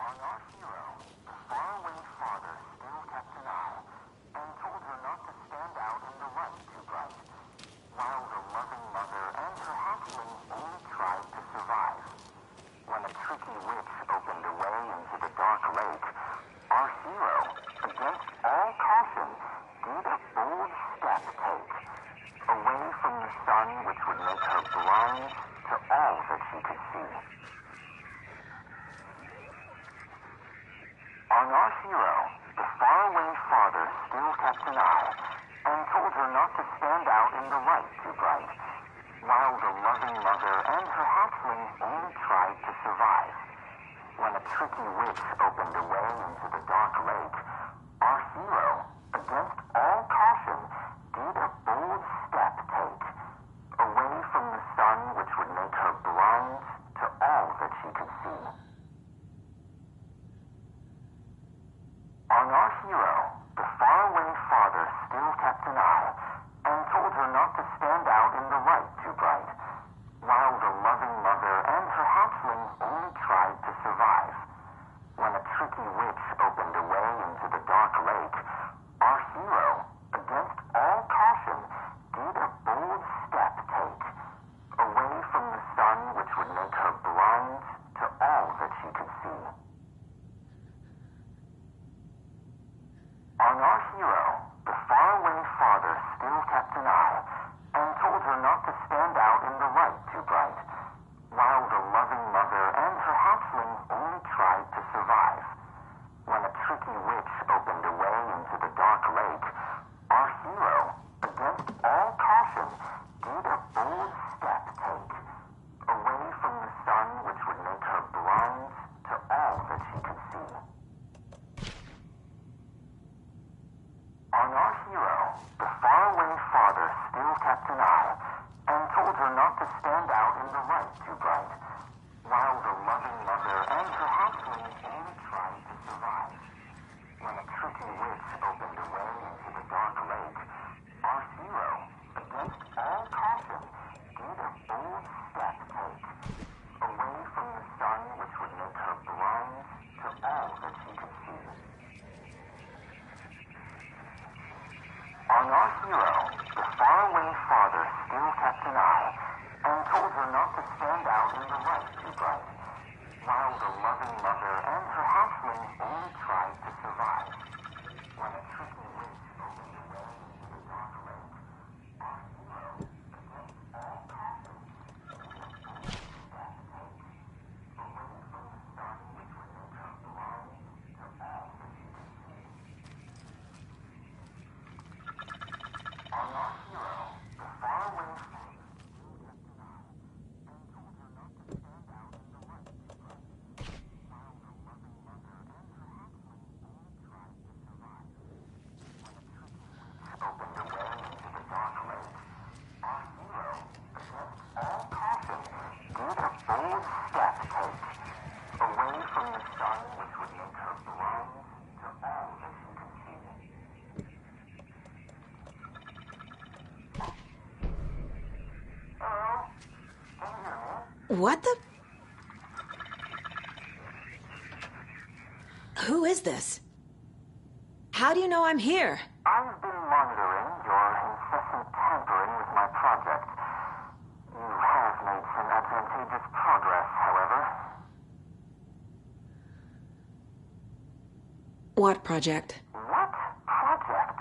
On our hero, the faraway father still kept an eye and told her not to stand out in the light too bright, while the loving mother and her hatchling only tried to survive. When a tricky witch opened a way into the dark lake, our hero, against all caution, did a bold step take, away from the sun which would make her blind to all that she could see. On our hero, the faraway father still kept an eye and told her not to stand out in the light too bright, while the loving mother and her hatchling only tried to survive. When a tricky witch opened a way into the dark lake, our hero, against all caution, did a bold step take, away from the sun which would make her blind to all that she could see. On our hero, the faraway father still kept an eye and told her not to stand out in the light too bright, while the loving mother and her hatchling only tried to survive. When a tricky witch opened a way into the dark lake, our hero, against all caution, did a bold step take, away from the sun which would make her blind to all that she could see. On our hero, the faraway father still kept an eye and told her not to stand out in the light too bright, while the loving mother and her hatchling only tried to survive. When a tricky witch opened a way into the dark lake, our hero, against all caution, did a bold step take, away from the sun which would make her blind to all that she could see. On our hero, the faraway father still kept an eye and told her not to stand out in the light too bright, while the loving mother and her hatchling only tried to survive. When a tricky witch opened What the? Who is this? How do you know I'm here? I've been monitoring your incessant tampering with my project. You have made some advantageous progress, however. What project? What project?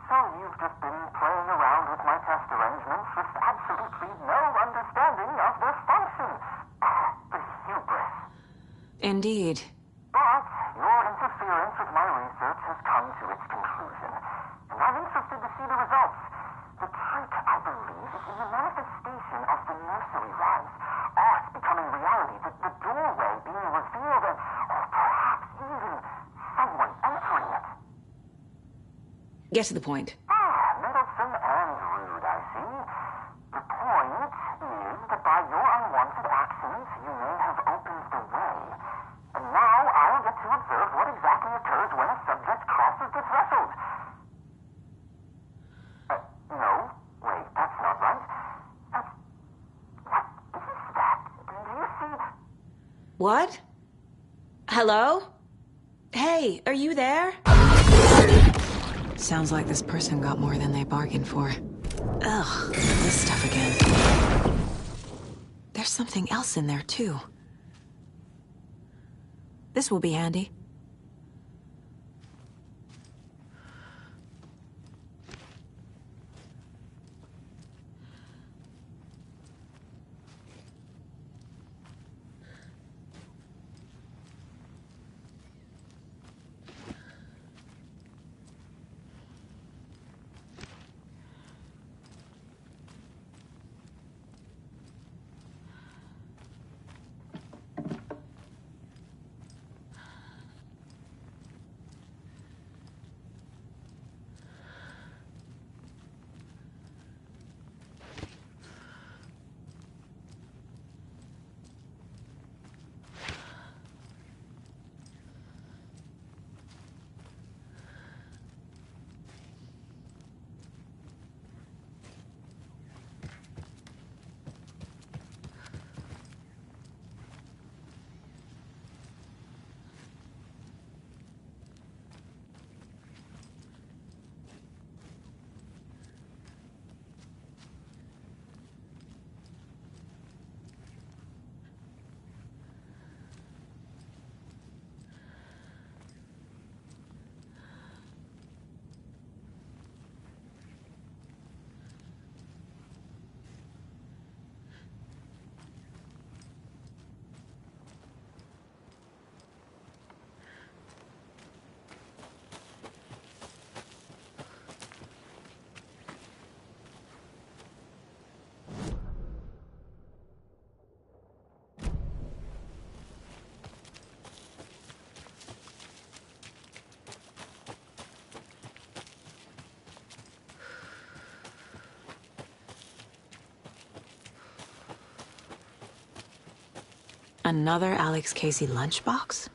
So you've just been playing around with my test arrangements with absolutely no understanding of their function. The hubris. Indeed. But your interference with my research has come to its conclusion, and I'm interested to see the results. The trick, I believe, is in the manifestation of the nursery rhymes, art becoming reality, the doorway being revealed, and or perhaps even someone entering it. Get to the point. Meddlesome and rude, I see. The point is that by your unwanted actions, you may have opened the way. And now I'll get to observe what exactly occurs when a subject crosses the threshold. No. Wait, that's not right. What is that? Do you see? What? Hello? Hey, are you there? Sounds like this person got more than they bargained for. Ugh, this stuff again. There's something else in there, too. This will be handy. Another Alex Casey lunchbox?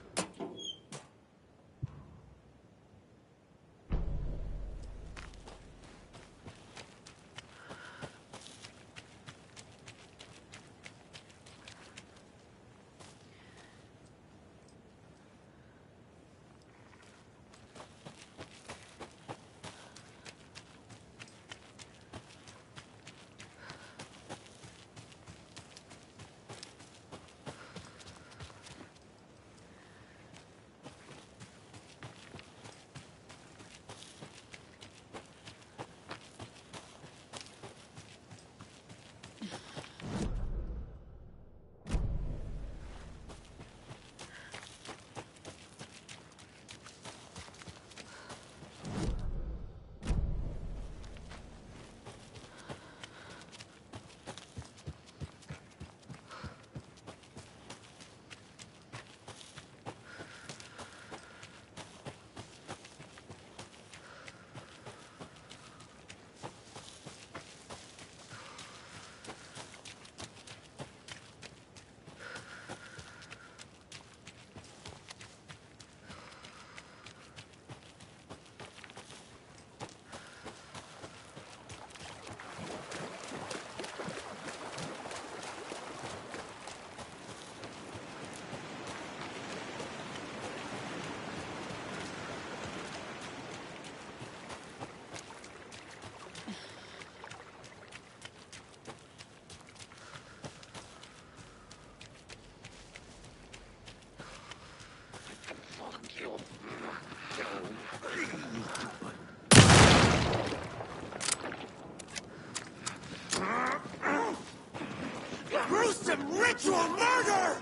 ritual murder!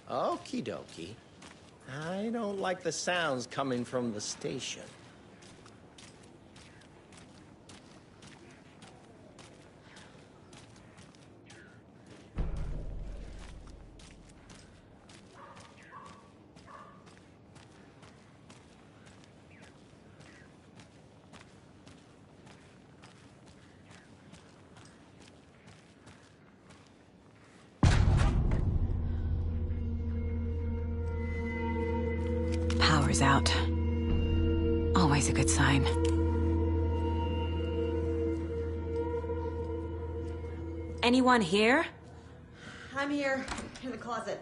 Okie dokie. I don't like the sounds coming from the station. Power's out. Always a good sign. Anyone here? I'm here, in the closet.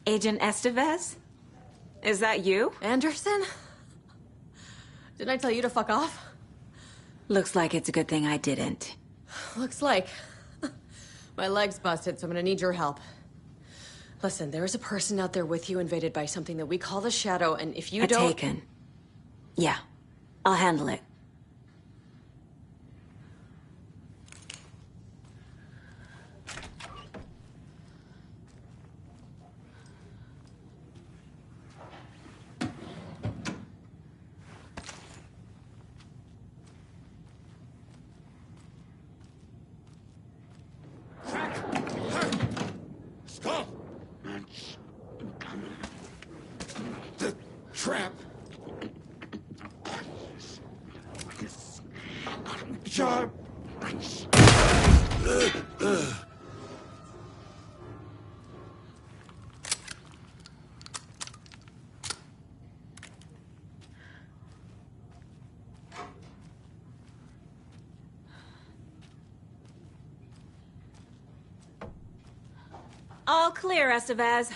Agent Estevez? Is that you? Anderson? Didn't I tell you to fuck off? Looks like it's a good thing I didn't. Looks like. My leg's busted, so I'm gonna need your help. Listen, there is a person out there with you invaded by something that we call the Shadow, and if you don't... Taken. Yeah, I'll handle it. trap. Sharp. All clear, Estevez.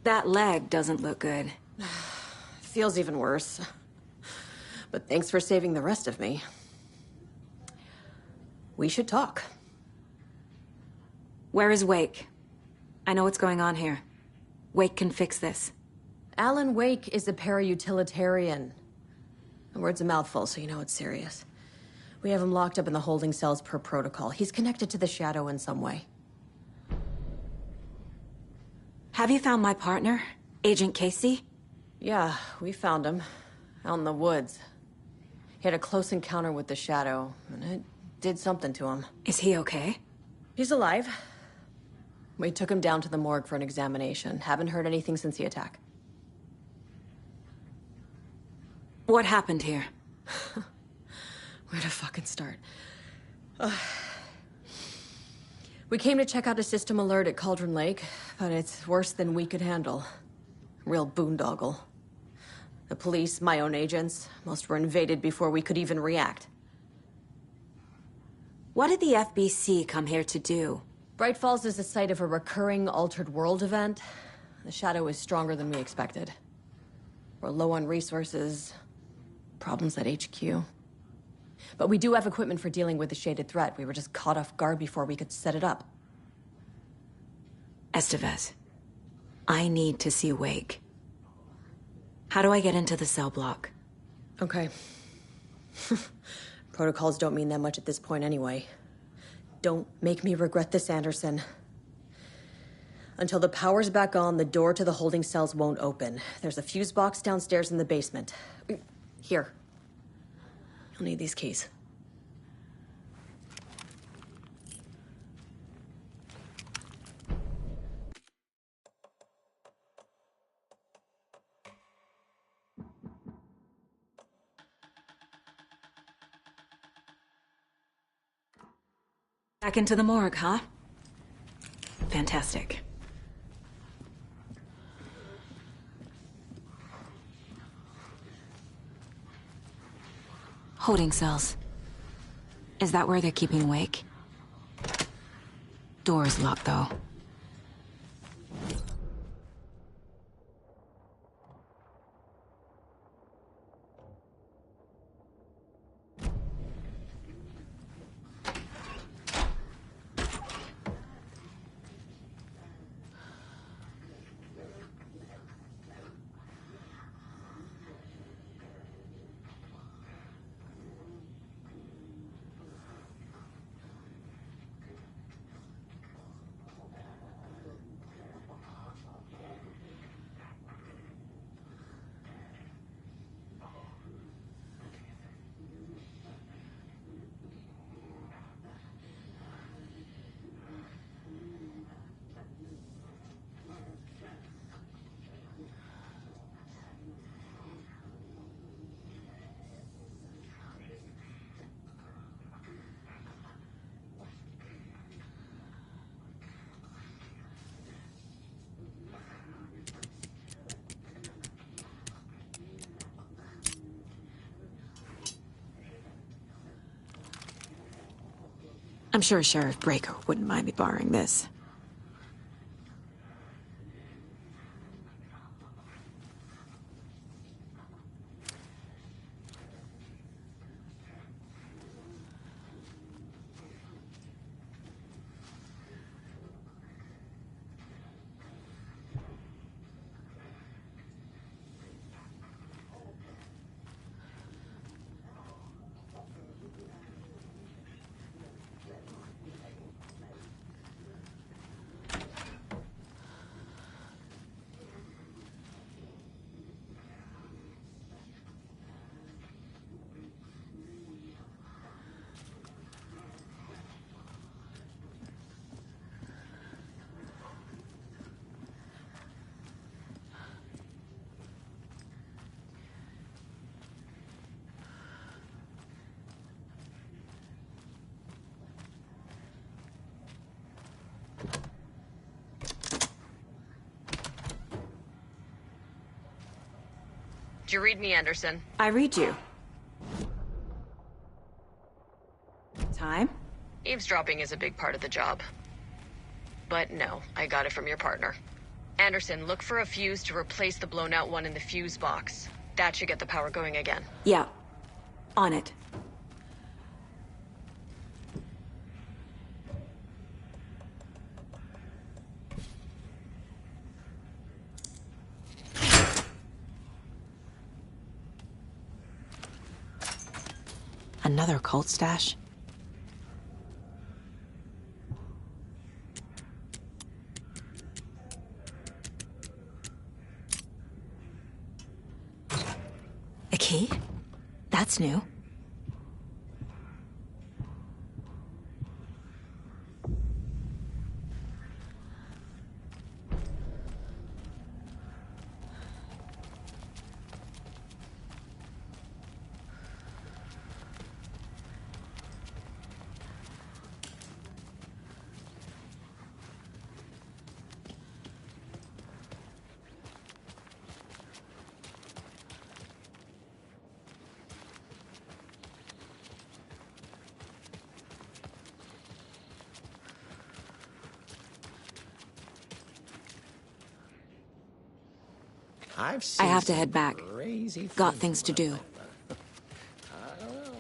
That leg doesn't look good. Feels even worse. But thanks for saving the rest of me. We should talk. Where is Wake? I know what's going on here. Wake can fix this. Alan Wake is a para-utilitarian. The word's a mouthful, so you know it's serious. We have him locked up in the holding cells per protocol. He's connected to the Shadow in some way. Have you found my partner, Agent Casey? Yeah, we found him. Out in the woods. He had a close encounter with the Shadow, and it did something to him. Is he okay? He's alive. We took him down to the morgue for an examination. Haven't heard anything since the attack. What happened here? Where to fucking start? We came to check out a system alert at Cauldron Lake, but it's worse than we could handle. Real boondoggle. The police, my own agents, most were invaded before we could even react. What did the FBC come here to do? Bright Falls is the site of a recurring Altered World event. The Shadow is stronger than we expected. We're low on resources, problems at HQ. But we do have equipment for dealing with the shaded threat. We were just caught off guard before we could set it up. Estevez, I need to see Wake. How do I get into the cell block? Okay. Protocols don't mean that much at this point anyway. Don't make me regret this, Anderson. Until the power's back on, the door to the holding cells won't open. There's a fuse box downstairs in the basement. Here. You'll need these keys. Back into the morgue, huh? Fantastic. Holding cells. Is that where they're keeping Wake? Door's locked, though. I'm sure Sheriff Breaker wouldn't mind me borrowing this. Do you read me, Anderson? I read you. Time? Eavesdropping is a big part of the job. But no, I got it from your partner. Anderson, look for a fuse to replace the blown out one in the fuse box. That should get the power going again. Yeah. On it. Another cult stash? A key? That's new. I've seen I have to some head back. Crazy Got things to in my do. life. I don't know.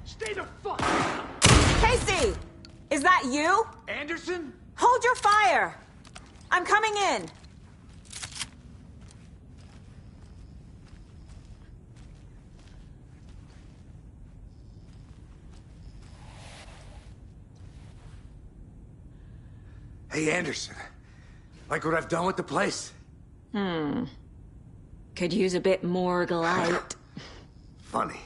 Stay the fuck! Casey! Is that you? Anderson? Hold your fire! I'm coming in! Hey, Anderson. Like what I've done with the place? Could use a bit more light. Funny.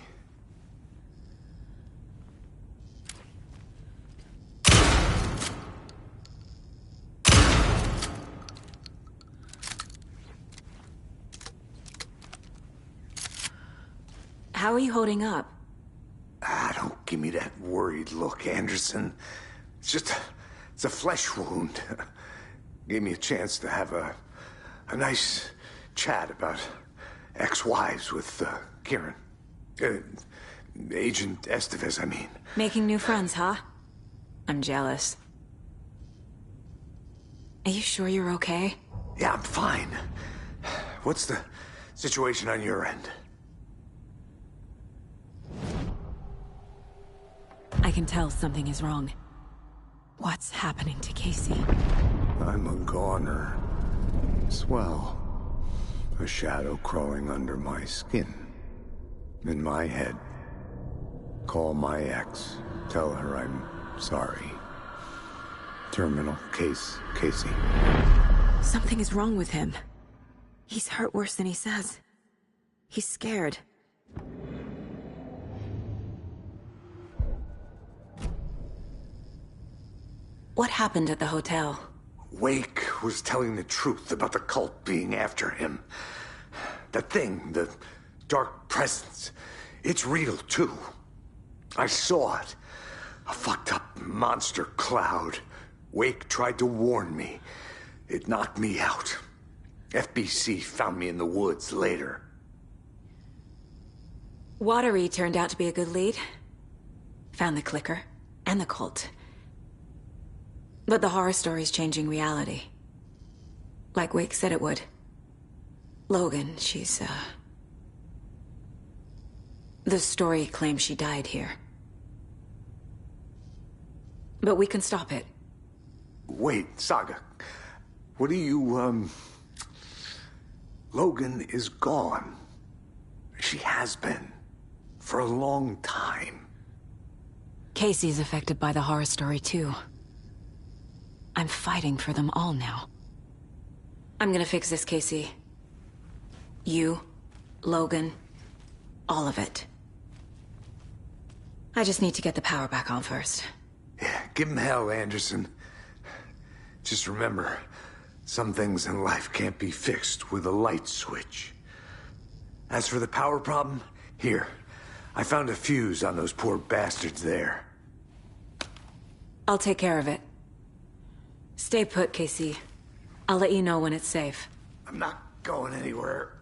How are you holding up? Don't give me that worried look, Anderson. It's a flesh wound. Gave me a chance to have a nice chat about ex-wives with Kieran. Agent Estevez, I mean. Making new friends, huh? I'm jealous. Are you sure you're okay? Yeah, I'm fine. What's the situation on your end? I can tell something is wrong. What's happening to Casey? I'm a goner. Swell. A shadow crawling under my skin. In my head. Call my ex. Tell her I'm sorry. Terminal case, Casey. Something is wrong with him. He's hurt worse than he says. He's scared. What happened at the hotel? Wake was telling the truth about the cult being after him. That thing, the dark presence, it's real too. I saw it. A fucked up monster cloud. Wake tried to warn me. It knocked me out. FBC found me in the woods later. Watery turned out to be a good lead. Found the clicker and the cult. But the horror story's changing reality. Like Wake said it would. Logan, she's, the story claims she died here. But we can stop it. Wait, Saga. What do you, Logan is gone. She has been. For a long time. Casey's affected by the horror story too. I'm fighting for them all now. I'm gonna fix this, Casey. You, Logan, all of it. I just need to get the power back on first. Yeah, give him hell, Anderson. Just remember, some things in life can't be fixed with a light switch. As for the power problem, here. I found a fuse on those poor bastards there. I'll take care of it. Stay put, Casey. I'll let you know when it's safe. I'm not going anywhere.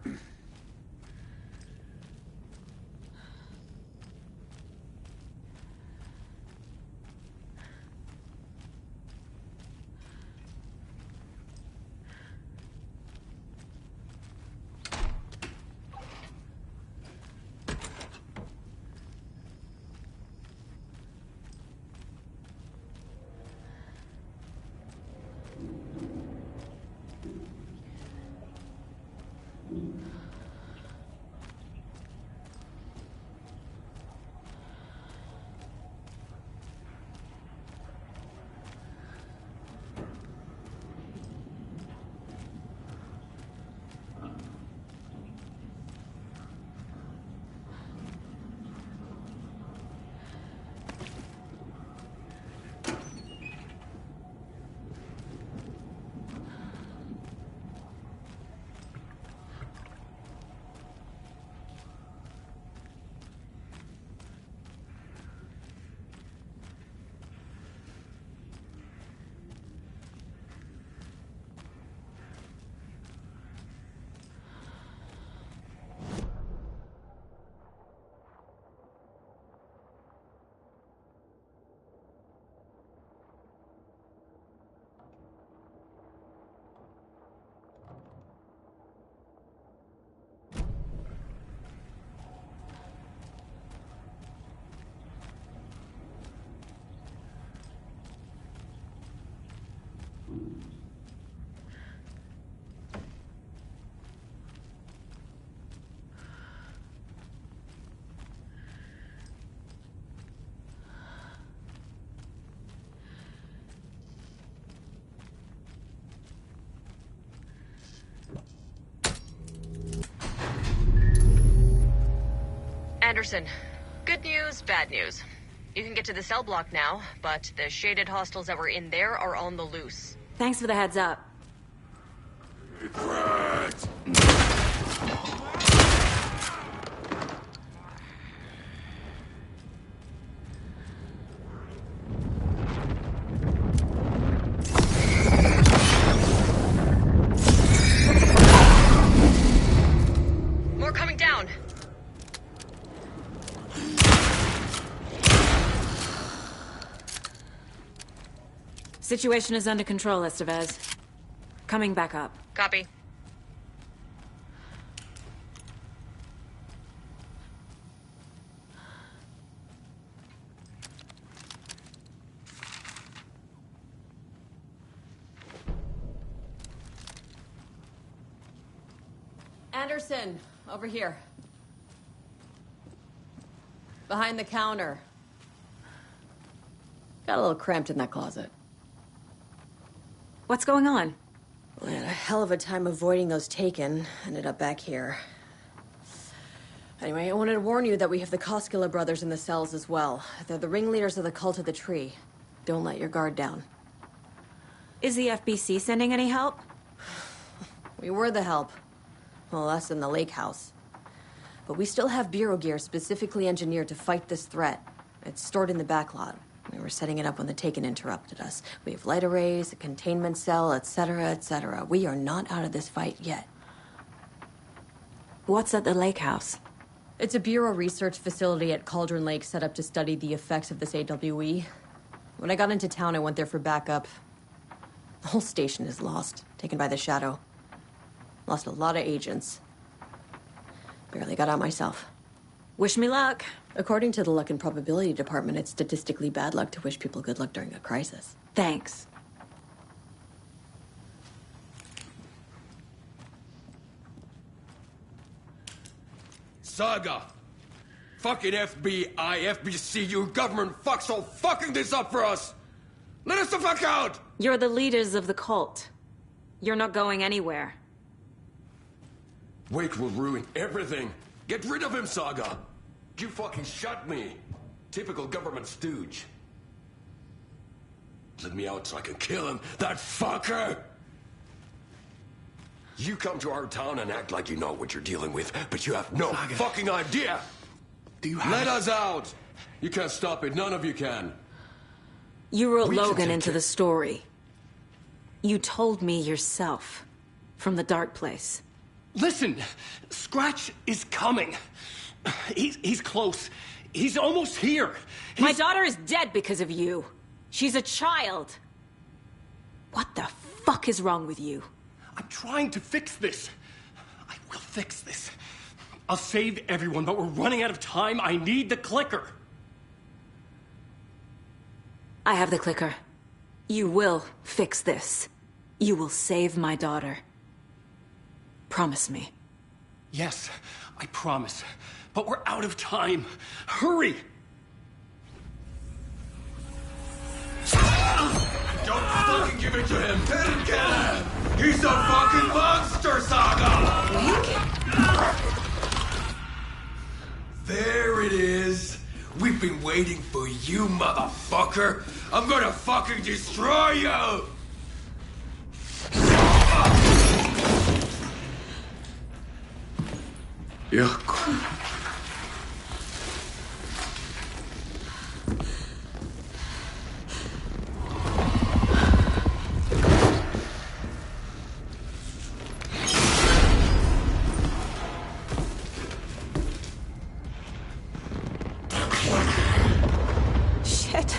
Anderson, good news, bad news. You can get to the cell block now, but the shaded hostiles that were in there are on the loose. Thanks for the heads up. More coming down. Situation is under control, Estevez. Coming back up. Copy. Anderson, over here. Behind the counter. Got a little cramped in that closet. What's going on? We had a hell of a time avoiding those taken. Ended up back here. Anyway, I wanted to warn you that we have the Koskela brothers in the cells as well. They're the ringleaders of the cult of the tree. Don't let your guard down. Is the FBC sending any help? We were the help. Well, us in the lake house. But we still have bureau gear specifically engineered to fight this threat. It's stored in the backlot. We were setting it up when the Taken interrupted us. We have light arrays, a containment cell, etc., etc. We are not out of this fight yet. What's at the lake house? It's a Bureau research facility at Cauldron Lake set up to study the effects of this AWE. When I got into town, I went there for backup. The whole station is lost, taken by the Shadow. Lost a lot of agents. Barely got out myself. Wish me luck. According to the Luck and Probability Department, it's statistically bad luck to wish people good luck during a crisis. Thanks. Saga! Fucking FBI, FBC, you government fucks all fucking this up for us! Let us the fuck out! You're the leaders of the cult. You're not going anywhere. Wake will ruin everything. Get rid of him, Saga. You fucking shot me. Typical government stooge. Let me out so I can kill him, that fucker! You come to our town and act like you know what you're dealing with, but you have no fucking idea! Do you have... Let us out! You can't stop it, none of you can. You wrote We can Logan take into it. the story. You told me yourself. From the dark place. Listen, Scratch is coming. He's close. He's almost here. My daughter is dead because of you. She's a child. What the fuck is wrong with you? I'm trying to fix this. I will fix this. I'll save everyone, but we're running out of time. I need the clicker. I have the clicker. You will fix this. You will save my daughter. Promise me. Yes, I promise. But we're out of time. Hurry! Don't fucking give it to him! Let him kill him! He's a fucking monster, Saga! There it is! We've been waiting for you, motherfucker! I'm gonna fucking destroy you! Yuck. Shit.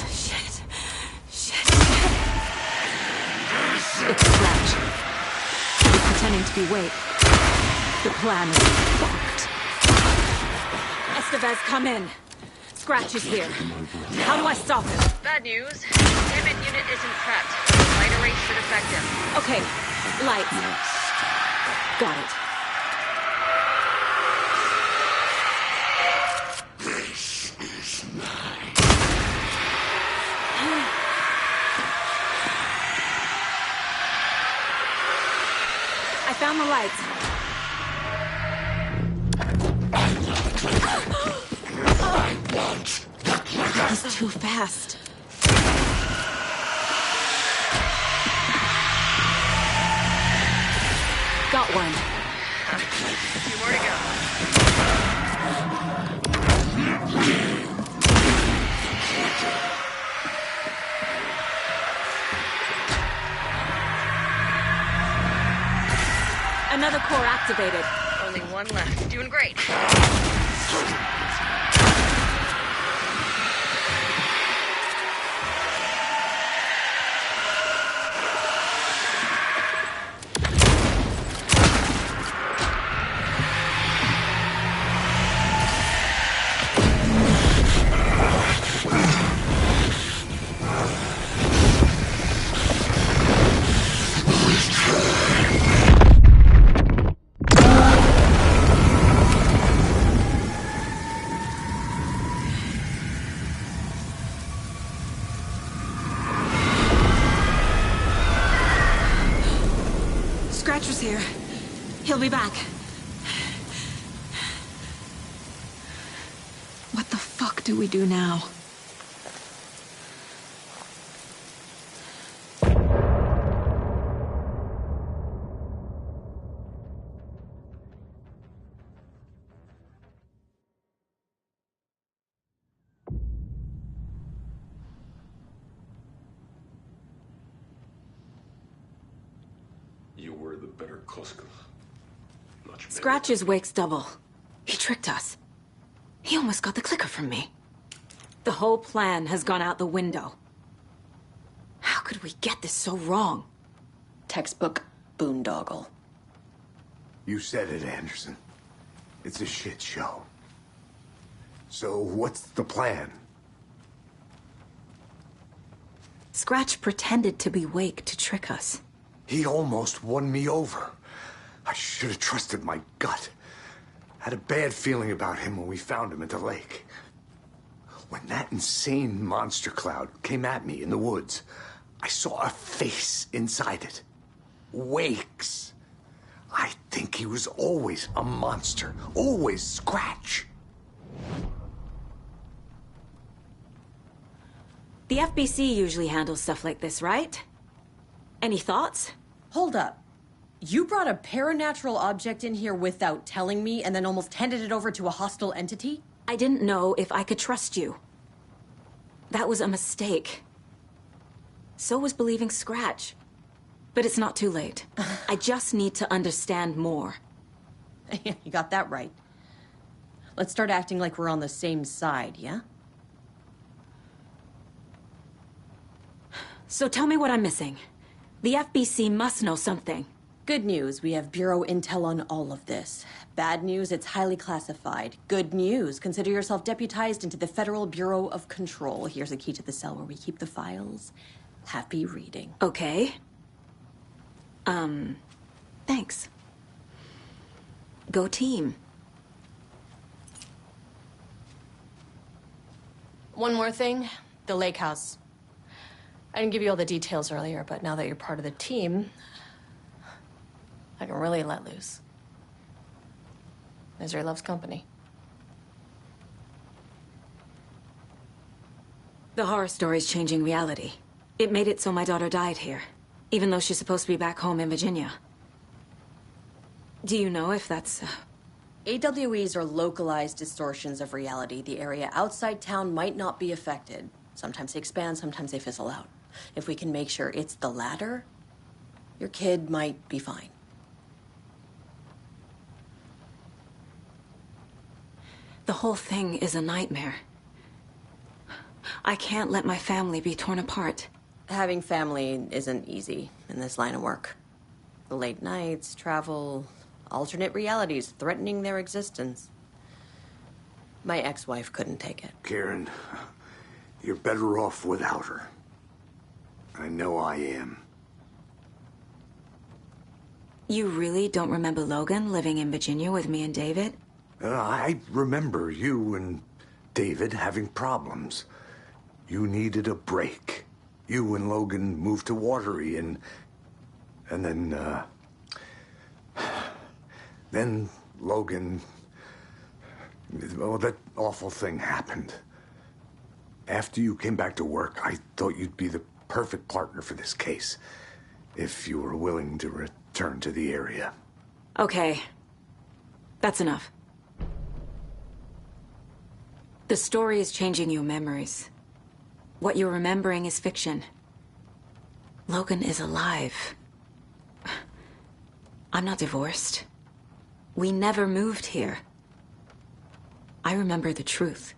It's Scratch. He's pretending to be Wake. The plan is fucked. Estevez, come in. Scratch is here. How do I stop him? Bad news. Containment unit isn't prepped. Light array should affect him. Okay, lights. Got it. This is mine. I found the lights. He's too fast. Got one. A few more to go. Another core activated. Only one left. Doing great. Scratcher's here. He'll be back. What the fuck do we do now? You were the better Koska. Much better. Scratch is Wake's double. He tricked us. He almost got the clicker from me. The whole plan has gone out the window. How could we get this so wrong? Textbook boondoggle. You said it, Anderson. It's a shit show. So what's the plan? Scratch pretended to be Wake to trick us. He almost won me over. I should have trusted my gut. Had a bad feeling about him when we found him at the lake. When that insane monster cloud came at me in the woods, I saw a face inside it. Wake's. I think he was always a monster. Always Scratch. The FBC usually handles stuff like this, right? Any thoughts? Hold up. You brought a paranatural object in here without telling me and then almost handed it over to a hostile entity? I didn't know if I could trust you. That was a mistake. So was believing Scratch. But it's not too late. I just need to understand more. You got that right. Let's start acting like we're on the same side, yeah? So tell me what I'm missing. The FBC must know something. Good news, we have Bureau intel on all of this. Bad news, it's highly classified. Good news, consider yourself deputized into the Federal Bureau of Control. Here's a key to the cell where we keep the files. Happy reading. Okay. Thanks. Go team. One more thing, the lake house. I didn't give you all the details earlier, but now that you're part of the team, I can really let loose. Misery loves company. The horror story's changing reality. It made it so my daughter died here, even though she's supposed to be back home in Virginia. Do you know if that's... AWEs are localized distortions of reality. The area outside town might not be affected. Sometimes they expand, sometimes they fizzle out. If we can make sure it's the latter, your kid might be fine. The whole thing is a nightmare. I can't let my family be torn apart. Having family isn't easy in this line of work. The late nights, travel, alternate realities threatening their existence. My ex-wife couldn't take it. Karen, you're better off without her. I know I am. You really don't remember Logan living in Virginia with me and David? I remember you and David having problems. You needed a break. You and Logan moved to Watery and then Logan, well, that awful thing happened. After you came back to work, I thought you'd be the perfect partner for this case, if you were willing to return to the area. Okay. That's enough. The story is changing your memories. What you're remembering is fiction. Logan is alive. I'm not divorced. We never moved here. I remember the truth.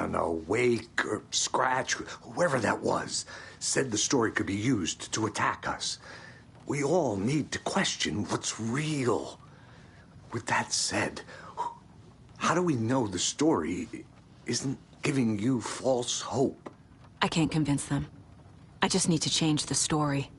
No. Wake or Scratch, whoever that was, said the story could be used to attack us. We all need to question what's real. With that said, how do we know the story isn't giving you false hope? I can't convince them. I just need to change the story.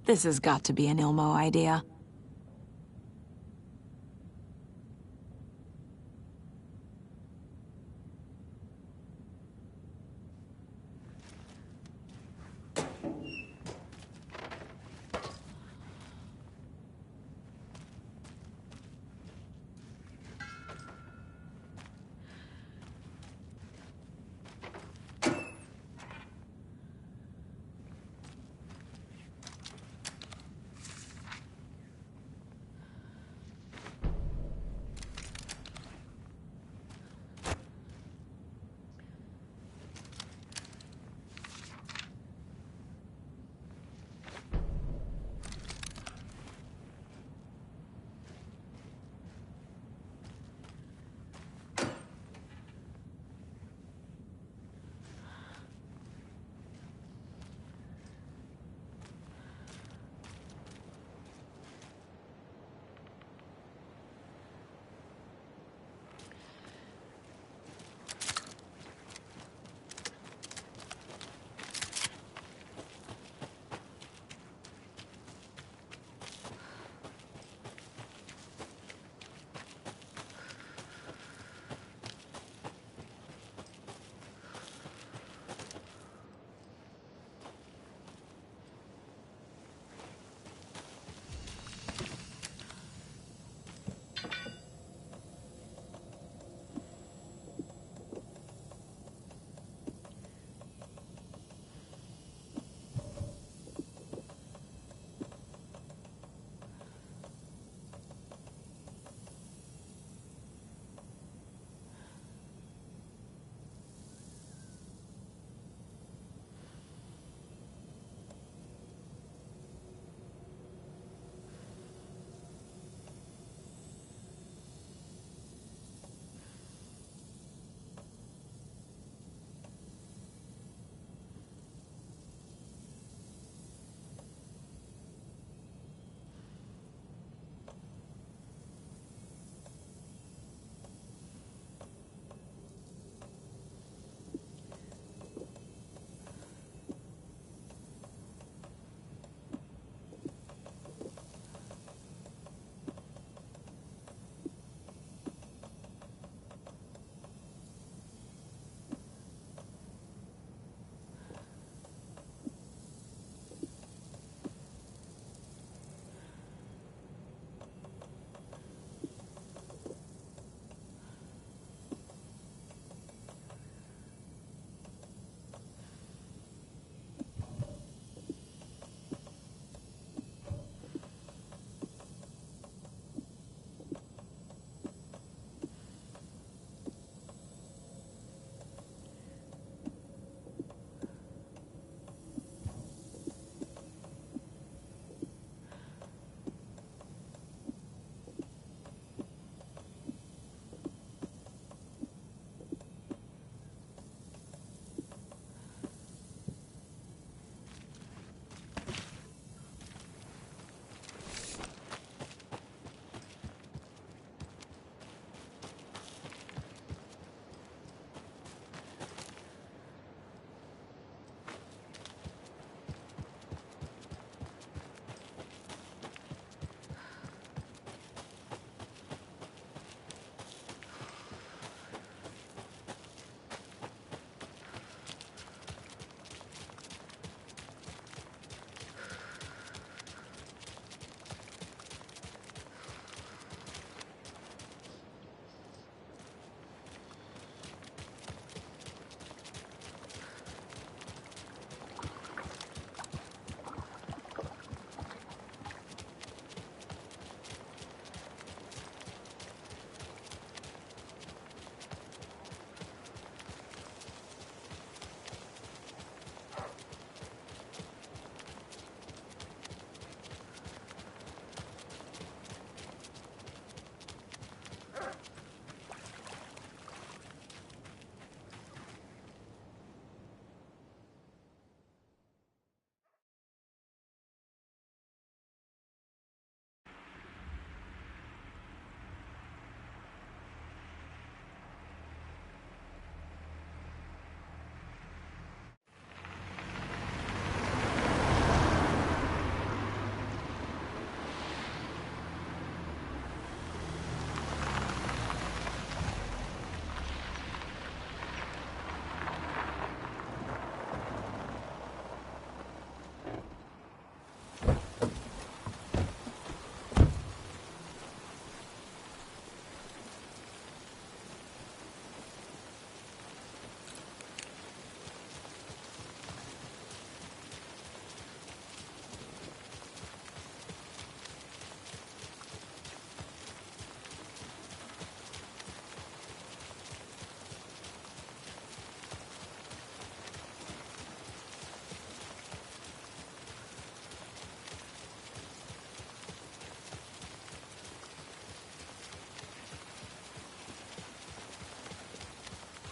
This has got to be an Ilmo idea.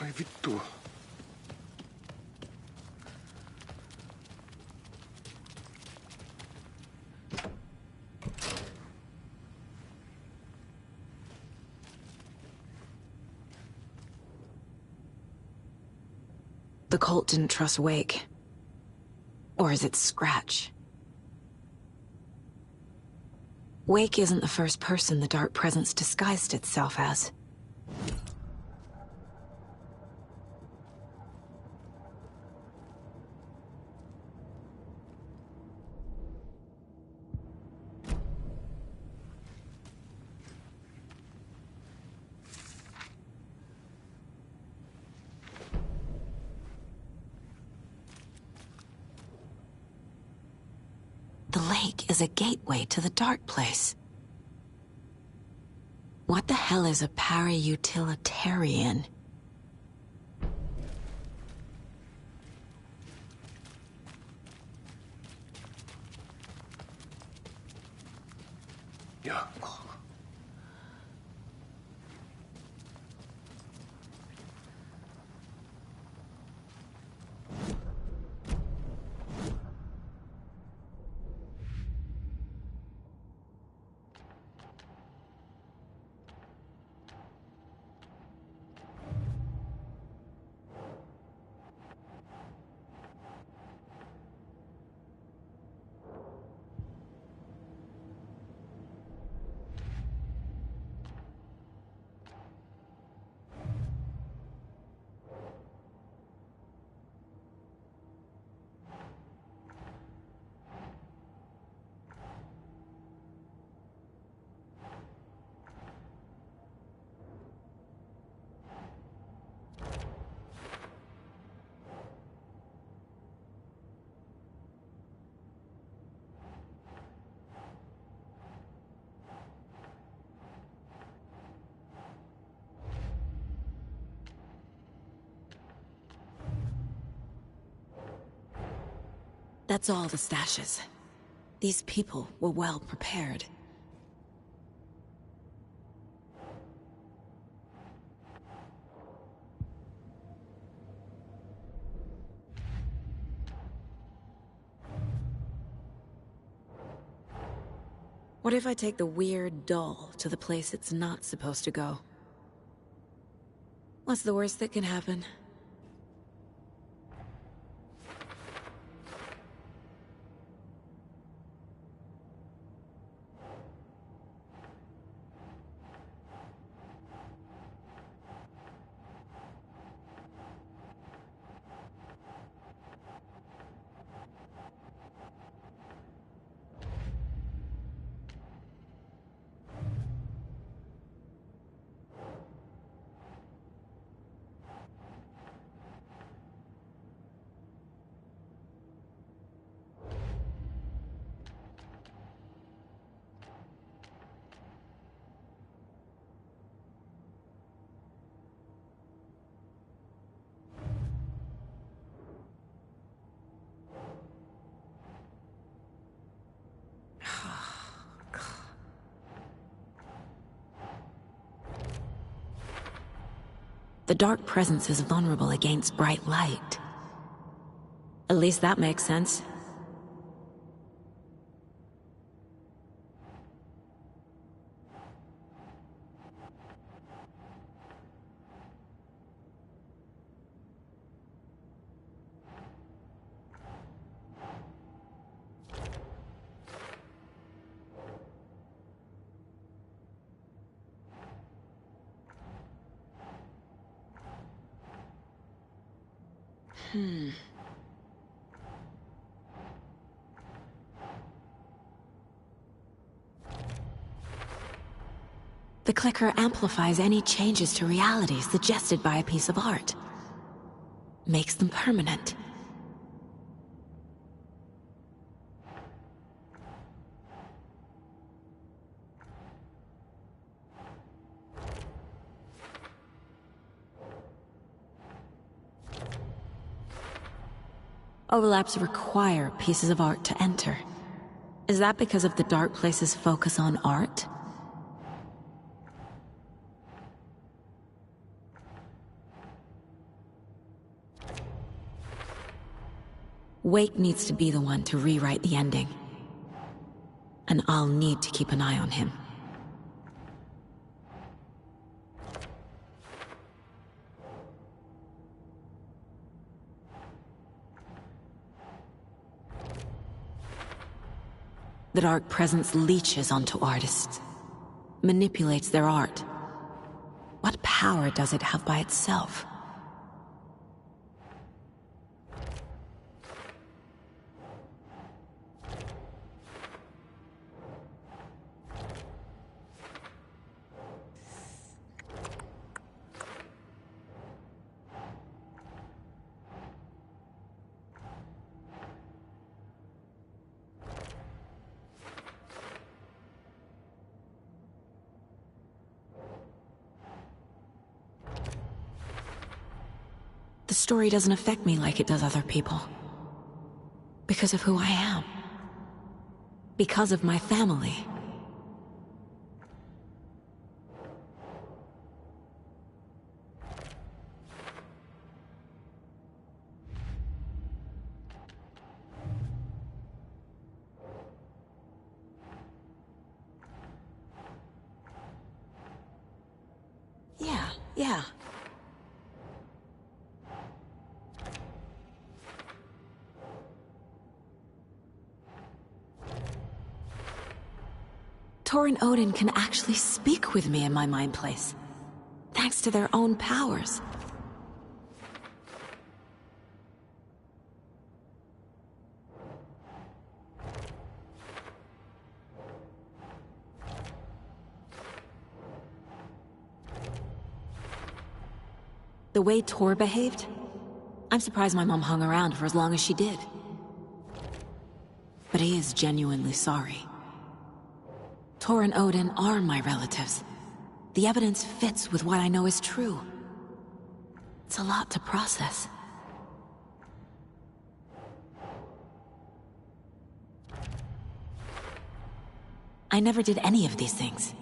Ai vittu. The cult didn't trust Wake. Or is it Scratch? Wake isn't the first person the Dark Presence disguised itself as. The lake is a gateway to the dark place. What the hell is a para-utilitarian? Ja. That's all the stashes. These people were well prepared. What if I take the weird doll to the place it's not supposed to go? What's the worst that can happen? The Dark Presence is vulnerable against bright light. At least that makes sense. The clicker amplifies any changes to reality suggested by a piece of art. Makes them permanent. Overlaps require pieces of art to enter. Is that because of the Dark Place's focus on art? Wake needs to be the one to rewrite the ending. And I'll need to keep an eye on him. The Dark Presence leeches onto artists, manipulates their art. What power does it have by itself? The story doesn't affect me like it does other people. Because of who I am. Because of my family. Yeah. Tor and Odin can actually speak with me in my mind place, thanks to their own powers. The way Tor behaved, I'm surprised my mom hung around for as long as she did. But he is genuinely sorry. Tor and Odin are my relatives. The evidence fits with what I know is true. It's a lot to process. I never did any of these things.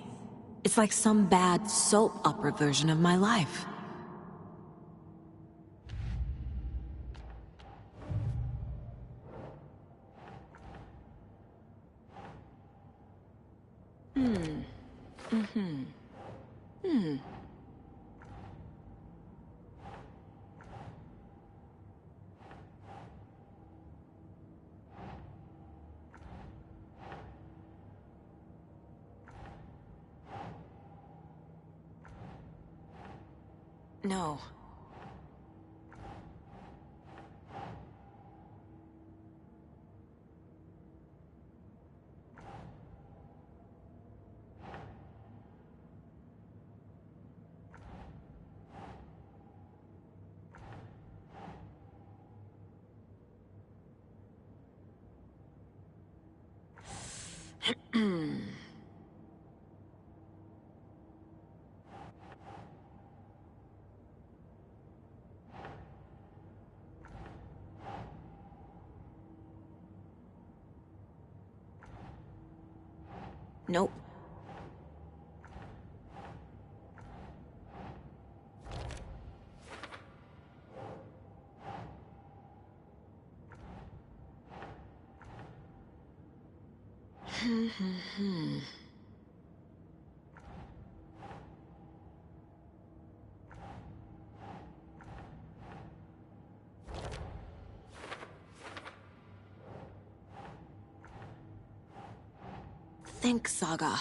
It's like some bad soap opera version of my life. No. Nope. Think, Saga.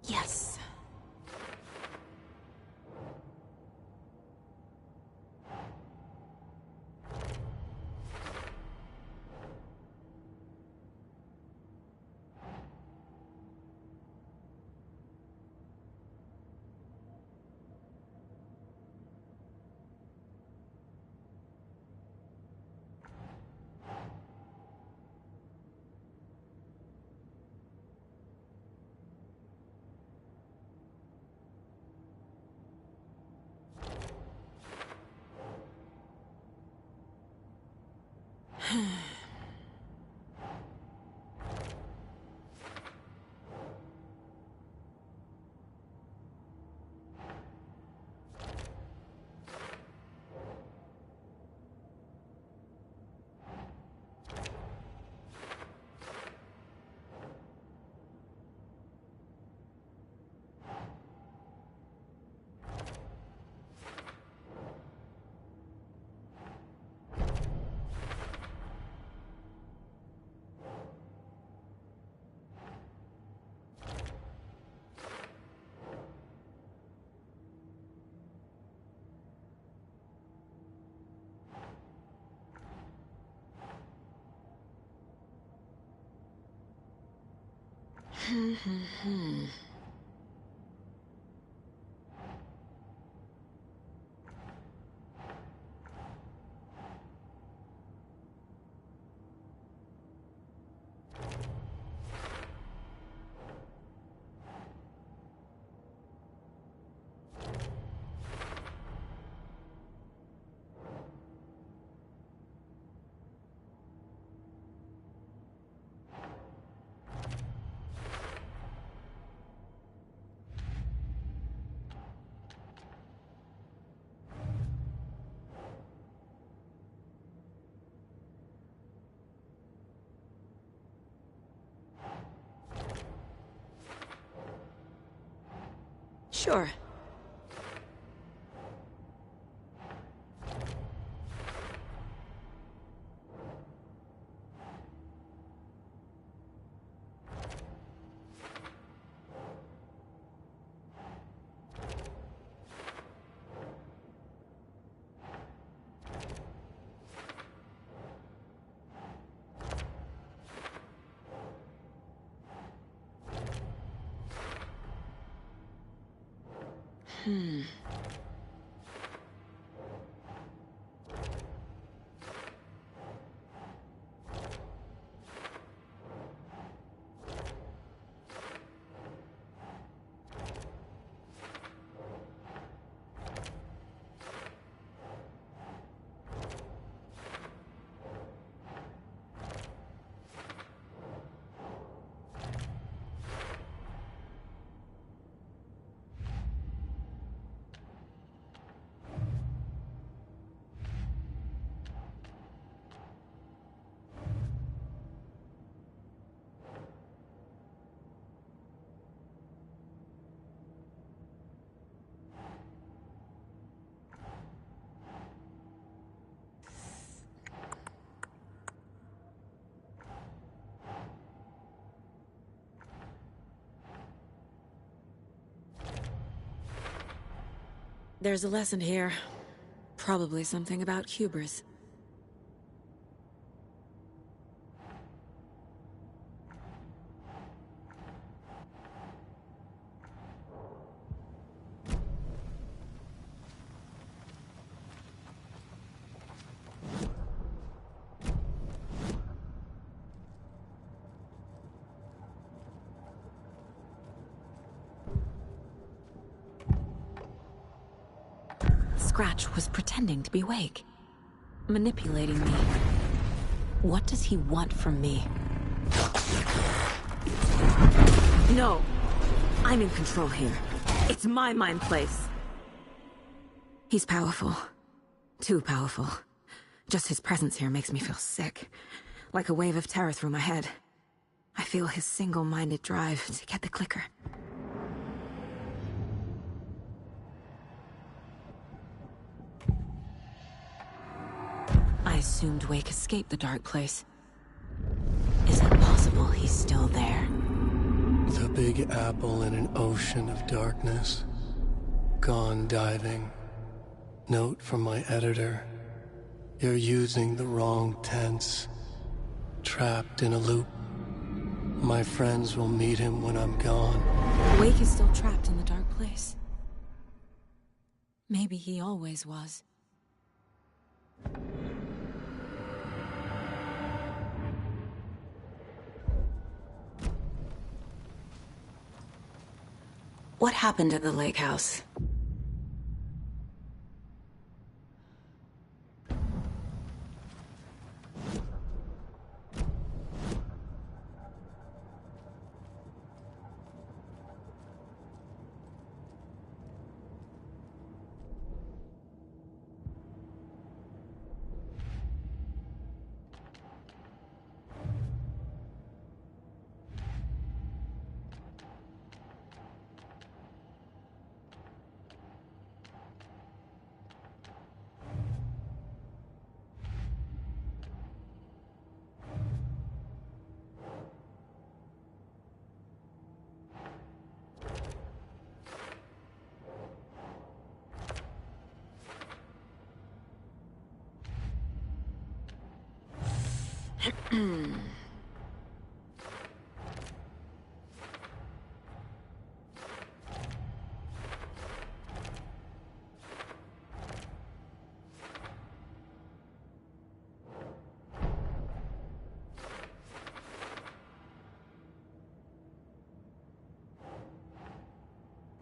Yes. Sure. There's a lesson here. Probably something about hubris. Scratch was pretending to be Wake, manipulating me. What does he want from me? No! I'm in control here. It's my mind place. He's powerful. Too powerful. Just his presence here makes me feel sick. Like a wave of terror through my head. I feel his single-minded drive to get the clicker. I assumed Wake escaped the dark place. Is it possible he's still there? The Big Apple in an ocean of darkness. Gone diving. Note from my editor. You're using the wrong tense. Trapped in a loop. My friends will meet him when I'm gone. Wake is still trapped in the dark place. Maybe he always was. What happened at the lake house?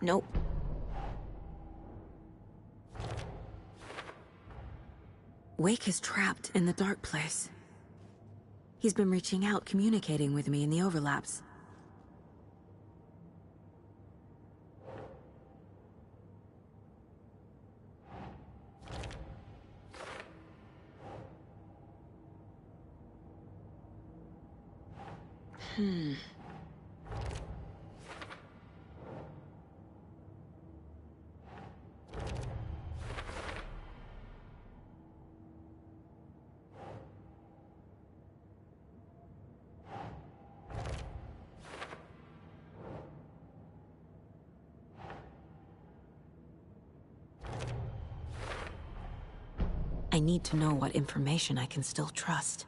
Nope. Wake is trapped in the dark place. He's been reaching out, communicating with me in the overlaps. I need to know what information I can still trust.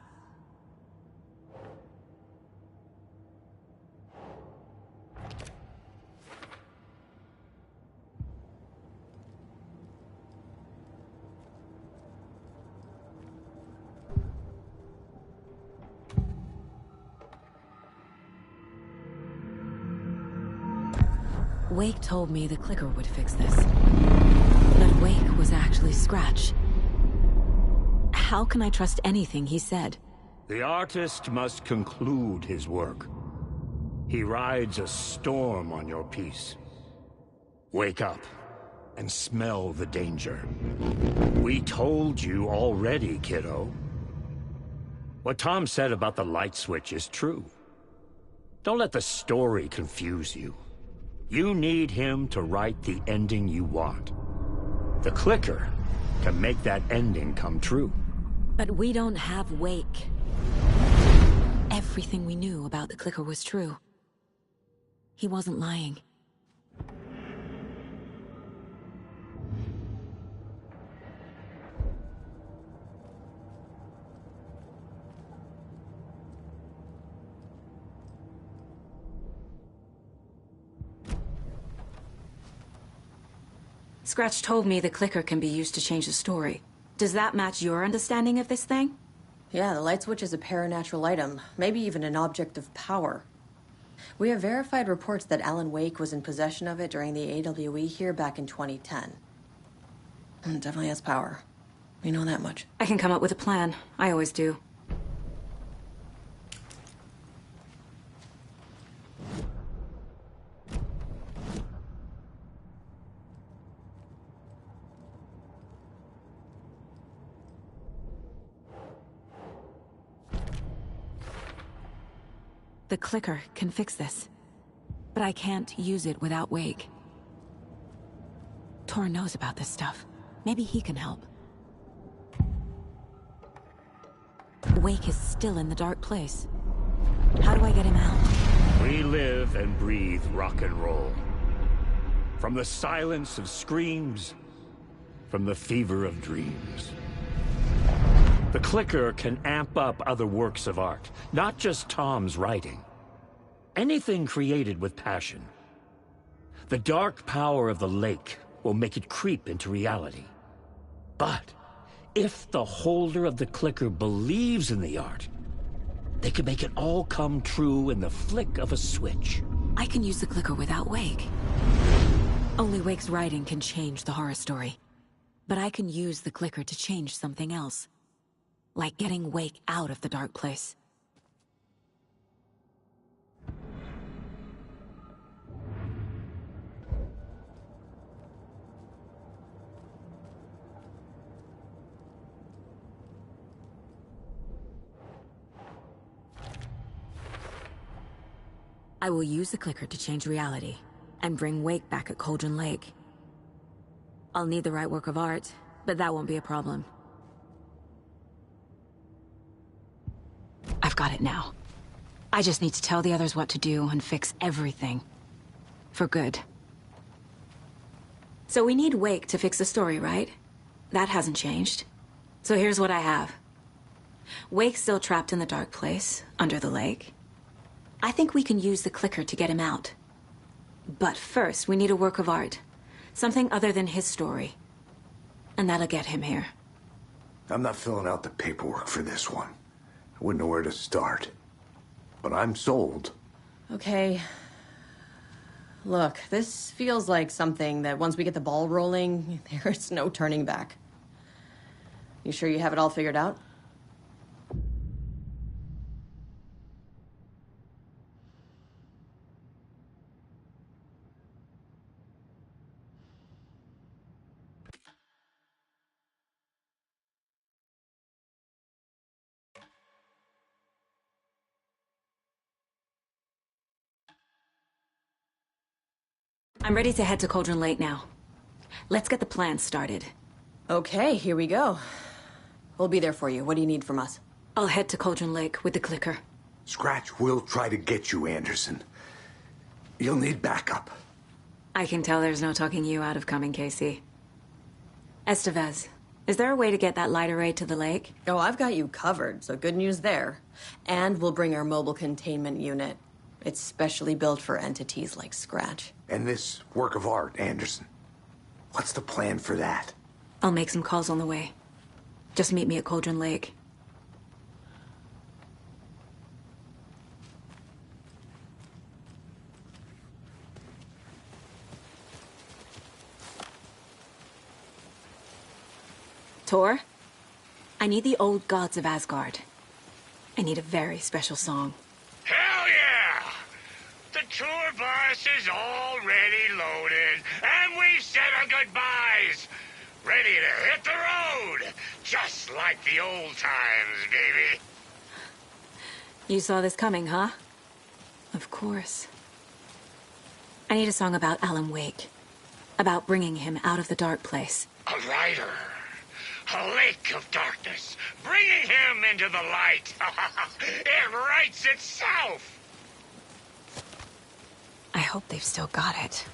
Wake told me the clicker would fix this. But Wake was actually Scratch. How can I trust anything he said? The artist must conclude his work. He rides a storm on your piece. Wake up and smell the danger. We told you already, kiddo. What Tom said about the light switch is true. Don't let the story confuse you. You need him to write the ending you want. The clicker can make that ending come true. But we don't have Wake. Everything we knew about the clicker was true. He wasn't lying. Scratch told me the clicker can be used to change the story. Does that match your understanding of this thing? Yeah, the light switch is a paranatural item, maybe even an object of power. We have verified reports that Alan Wake was in possession of it during the AWE here back in 2010. It definitely has power. We know that much. I can come up with a plan. I always do. The clicker can fix this. But I can't use it without Wake. Tor knows about this stuff. Maybe he can help. Wake is still in the dark place. How do I get him out? We live and breathe rock and roll. From the silence of screams, from the fever of dreams. The clicker can amp up other works of art, not just Tom's writing. Anything created with passion. The dark power of the lake will make it creep into reality. But if the holder of the clicker believes in the art, they can make it all come true in the flick of a switch. I can use the clicker without Wake. Only Wake's writing can change the horror story. But I can use the clicker to change something else. Like getting Wake out of the dark place. I will use the clicker to change reality, and bring Wake back at Cauldron Lake. I'll need the right work of art, but that won't be a problem. I've got it now. I just need to tell the others what to do and fix everything. For good. So we need Wake to fix the story, right? That hasn't changed. So here's what I have. Wake's still trapped in the dark place, under the lake. I think we can use the clicker to get him out. But first, we need a work of art. Something other than his story. And that'll get him here. I'm not filling out the paperwork for this one. I wouldn't know where to start. But I'm sold. Okay. Look, this feels like something that once we get the ball rolling, there's no turning back. You sure you have it all figured out? I'm ready to head to Cauldron Lake now. Let's get the plan started. Okay, here we go. We'll be there for you. What do you need from us? I'll head to Cauldron Lake with the clicker. Scratch will try to get you, Anderson. You'll need backup. I can tell there's no talking you out of coming, Casey. Estevez, is there a way to get that light array to the lake? Oh, I've got you covered, so good news there. And we'll bring our mobile containment unit. It's specially built for entities like Scratch. And this work of art, Anderson. What's the plan for that? I'll make some calls on the way. Just meet me at Cauldron Lake. Tor, I need the old gods of Asgard. I need a very special song. Hell yeah! The tour bus is already loaded, and we've said our goodbyes. Ready to hit the road, just like the old times, baby. You saw this coming, huh? Of course. I need a song about Alan Wake. About bringing him out of the dark place. A rider. A lake of darkness. Bringing him into the light. It writes itself. I hope they've still got it.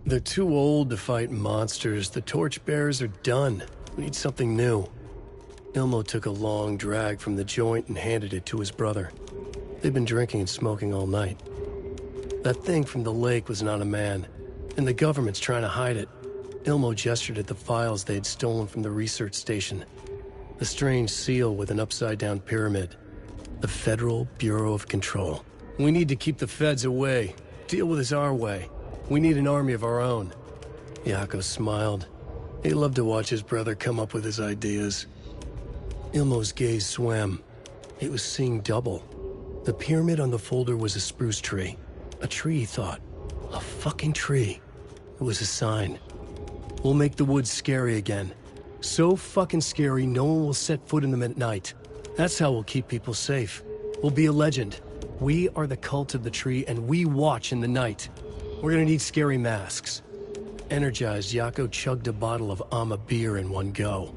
They're too old to fight monsters. The torchbearers are done. We need something new. Ilmo took a long drag from the joint and handed it to his brother. They've been drinking and smoking all night. That thing from the lake was not a man, and the government's trying to hide it. Ilmo gestured at the files they had stolen from the research station. The strange seal with an upside-down pyramid. The Federal Bureau of Control. We need to keep the feds away. Deal with this our way. We need an army of our own. Yako smiled. He loved to watch his brother come up with his ideas. Ilmo's gaze swam. He was seeing double. The pyramid on the folder was a spruce tree. A tree, he thought. A fucking tree. It was a sign. We'll make the woods scary again. So fucking scary, no one will set foot in them at night. That's how we'll keep people safe. We'll be a legend. We are the cult of the tree, and we watch in the night. We're gonna need scary masks. Energized, Yako chugged a bottle of Ama beer in one go.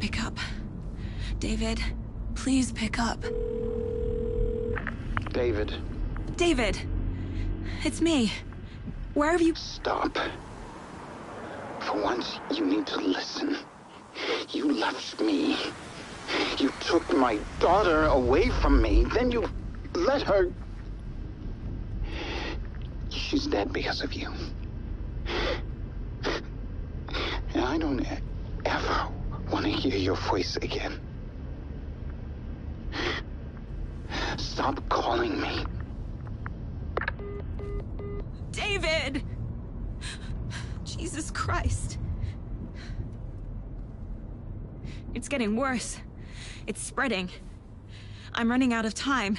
Pick up. David, please pick up. David. David! It's me. Where have you... Stop. For once, you need to listen. You left me. You took my daughter away from me. Then you let her... She's dead because of you. And I don't ever want to hear your voice again. Stop calling me. David! David! Jesus Christ. It's getting worse. It's spreading. I'm running out of time.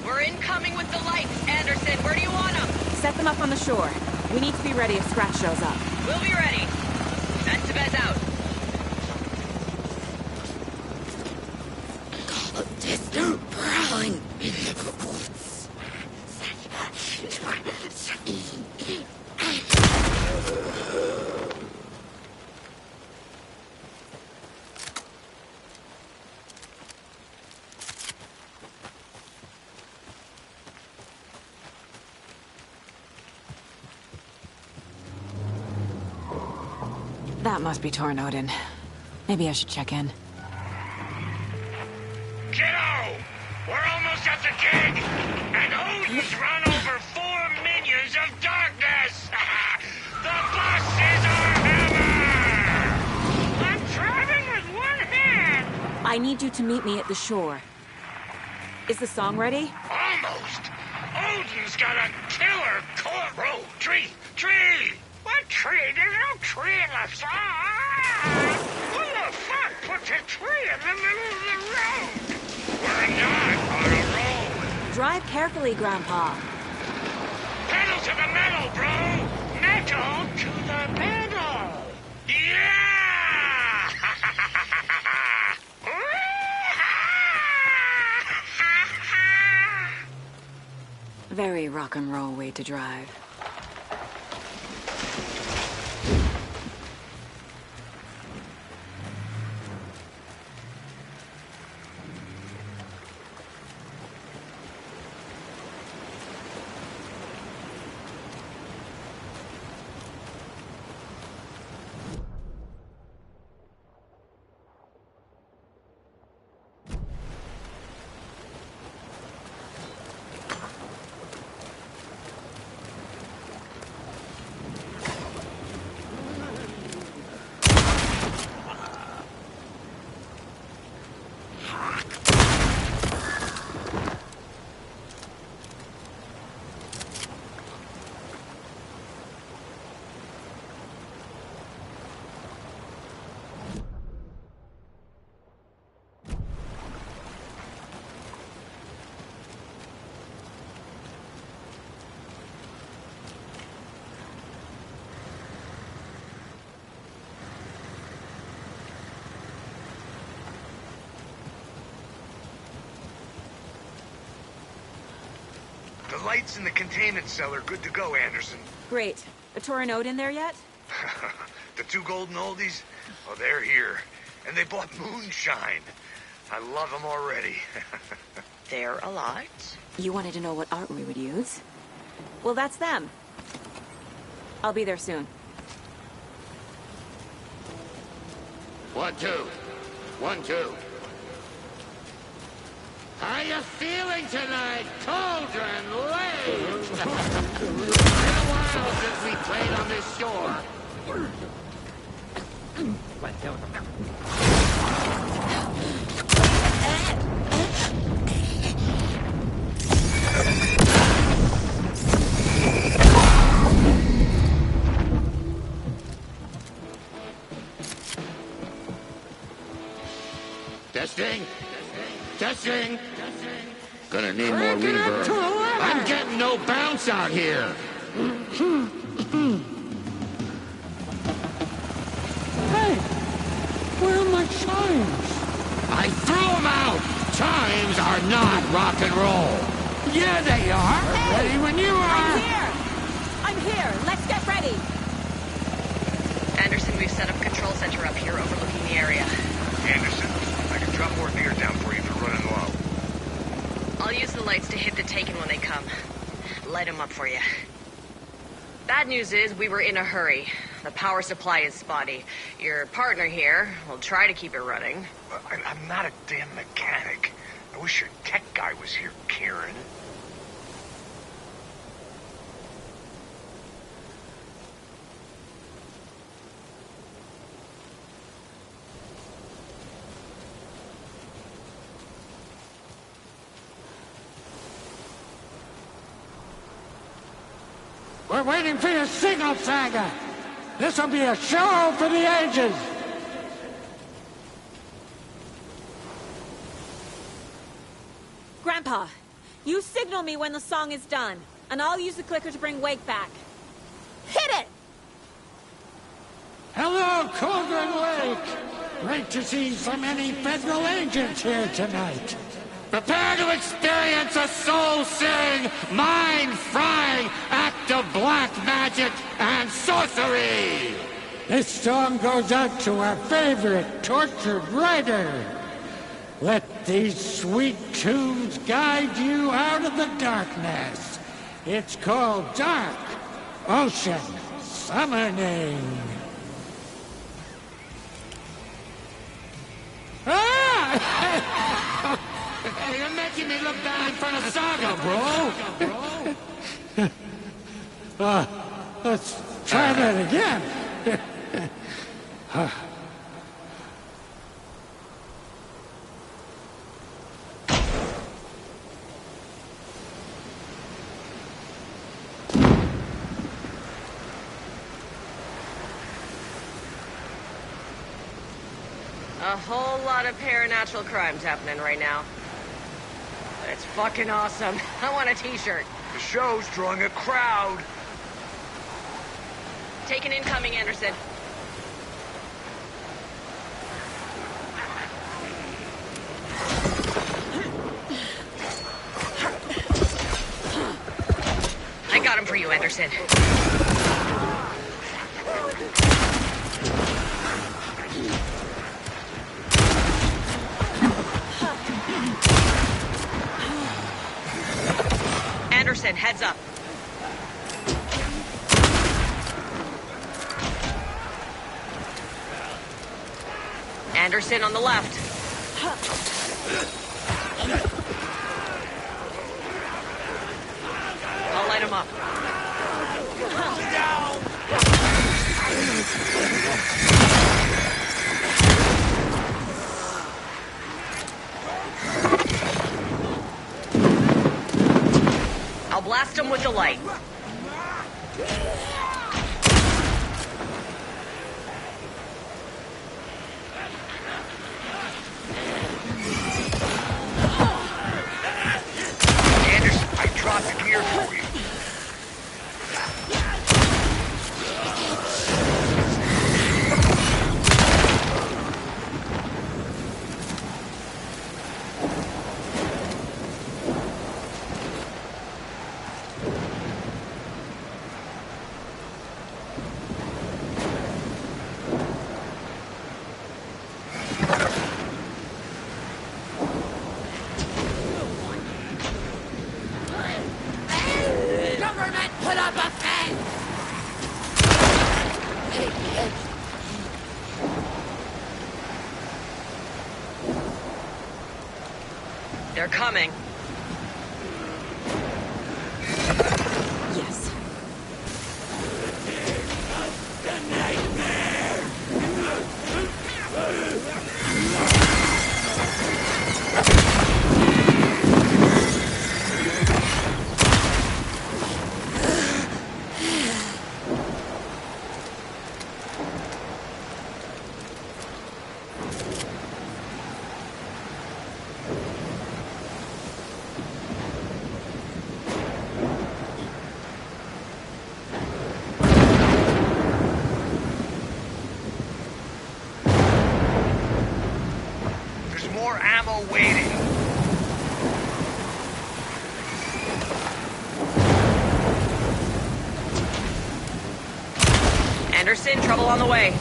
We're incoming with the lights, Anderson. Where do you want them? Set them up on the shore. We need to be ready if Scratch shows up. We'll be ready. Estevez out. That must be Torn Odin. Maybe I should check in. Kiddo! We're almost at the gig! And Odin's run over 4 minions of darkness! The bus is our hammer! I'm driving with one hand! I need you to meet me at the shore. Is the song ready? Almost! Odin's got a killer courtroom! Tree! What tree? There's no tree in the song! Who the fuck puts a tree in the middle of the road? We're not on a road! Drive carefully, Grandpa. Pedal to the metal, bro! Metal to the metal! Yeah! Very rock and roll way to drive. The lights in the containment cell are good to go, Anderson. Great. A Torn Odin there yet? The 2 golden oldies? Oh, they're here. And they bought moonshine. I love them already. They're a lot. You wanted to know what art we would use? Well, that's them. I'll be there soon. 1, 2. 1, 2. How you feeling tonight, Cauldron Lake? Been a while since we played on this shore. Testing. Gonna need more reverb. I'm getting no bounce out here. Hey, my chimes? I threw them out! Chimes are not rock and roll! Yeah, they are! Hey! Ready when you are! I'm here! Let's get ready! Anderson, we've set up a control center up here overlooking the area. Anderson, I can drop more gear down for you if you're running low. I'll use the lights to hit the Taken when they come. Light them up for you. Bad news is, we were in a hurry. The power supply is spotty. Your partner here will try to keep it running. I'm not a damn mechanic. I wish your tech guy was here, Karen. We're waiting for your signal, Saga! This'll be a show for the ages! Grandpa, you signal me when the song is done, and I'll use the clicker to bring Wake back. Hit it! Hello, Cauldron Lake! Great to see so many federal agents here tonight. Prepare to experience a soul-searing, mind-frying act of black magic and sorcery! This song goes out to our favorite tortured writer. Let these sweet tunes guide you out of the darkness. It's called Dark Ocean Summoning. Ah! Hey, you're making me look bad in front of Saga, bro! Let's try that again. A whole lot of paranatural crimes happening right now. But it's fucking awesome. I want a t-shirt. The show's drawing a crowd. Take an incoming, Anderson. I got him for you, Anderson. Anderson, heads up. Anderson on the left. I'll light him up. I'll blast him with the light. Anderson, I dropped the gear for you. They're coming. Yes. more ammo waiting. Anderson, trouble on the way.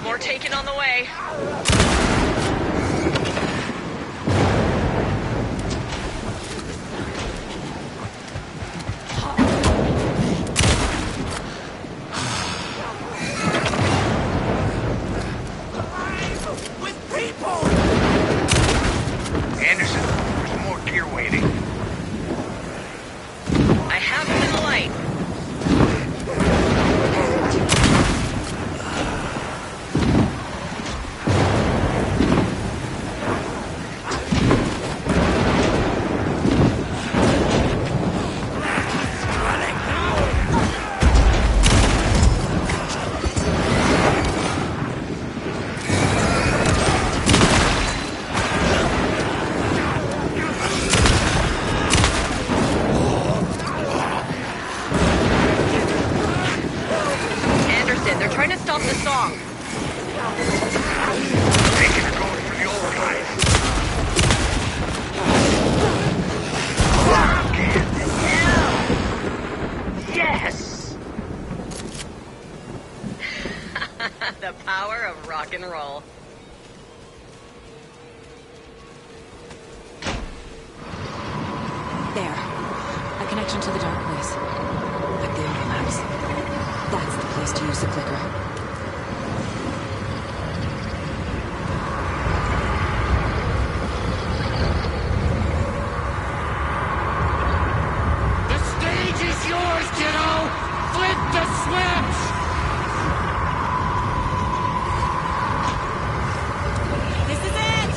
More taken on the way. Anderson, there's more gear waiting. I have him in the light. Anderson, they're trying to stop the song. Think you're going for the old guys. Yes! The power of rock and roll. There. A connection to the dark place. Like the overlaps. That's the place to use the clicker. The stage is yours, kiddo! Flip the switch! This is it!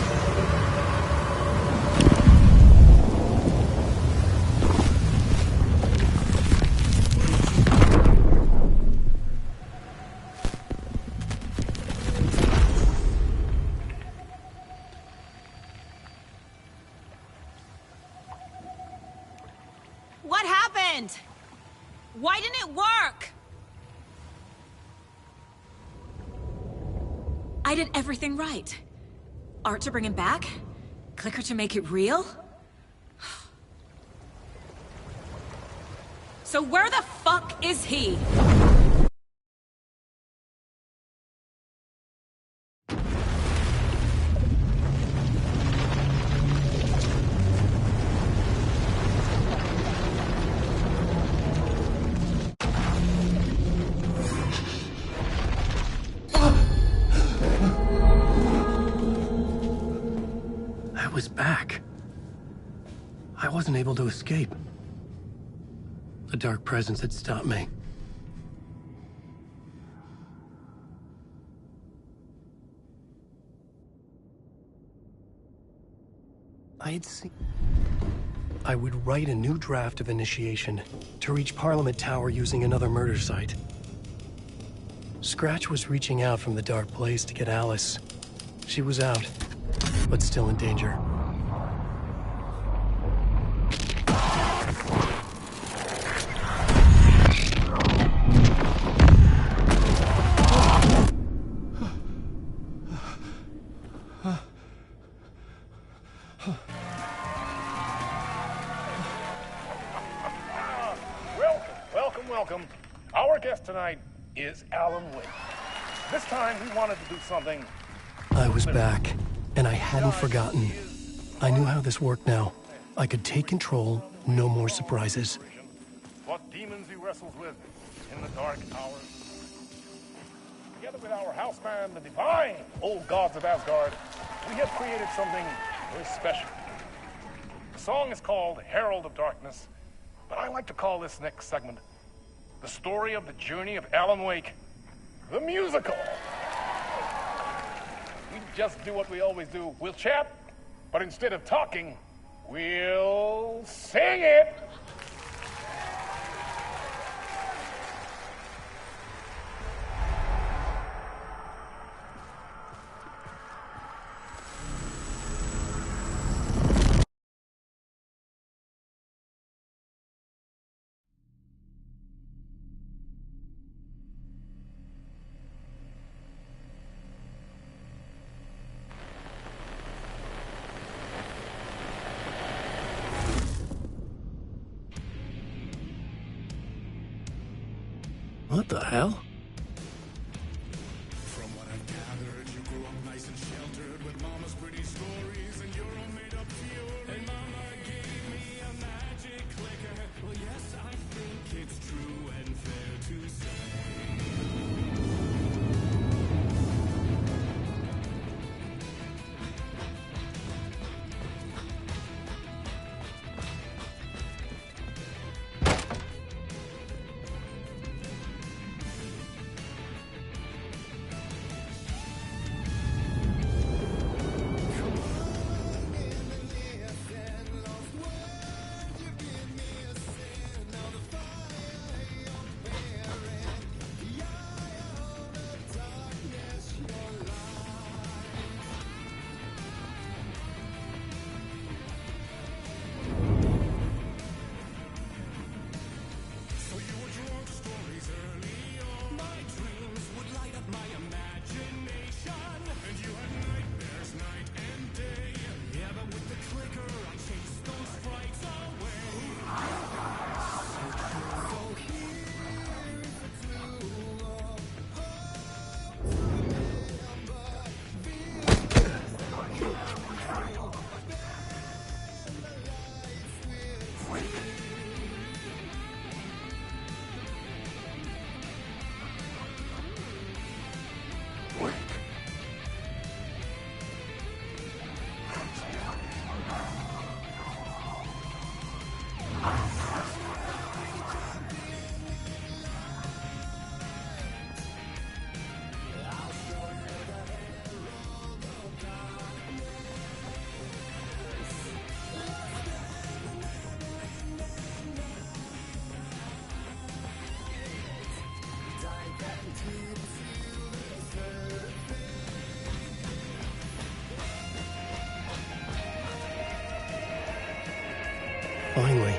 What happened? Why didn't it work? I did everything right. Art to bring him back? Clicker to make it real? So where the fuck is he? I was back. I wasn't able to escape. The dark presence had stopped me. I had seen... I would write a new draft of initiation to reach Parliament Tower using another murder site. Scratch was reaching out from the dark place to get Alice. She was out, but still in danger. Welcome. Our guest tonight is Alan Wake. This time we wanted to do something. I was back, and I hadn't forgotten. I knew how this worked now. I could take control, no more surprises. What demons he wrestles with in the dark hours. Together with our house band, the divine old gods of Asgard, we have created something very special. The song is called Herald of Darkness, but I like to call this next segment the story of the journey of Alan Wake, the musical. We just do what we always do. We'll chat, but instead of talking, we'll sing it. What the hell? Finally.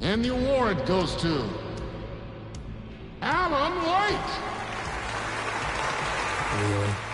And the award goes to Alan Wake! Really?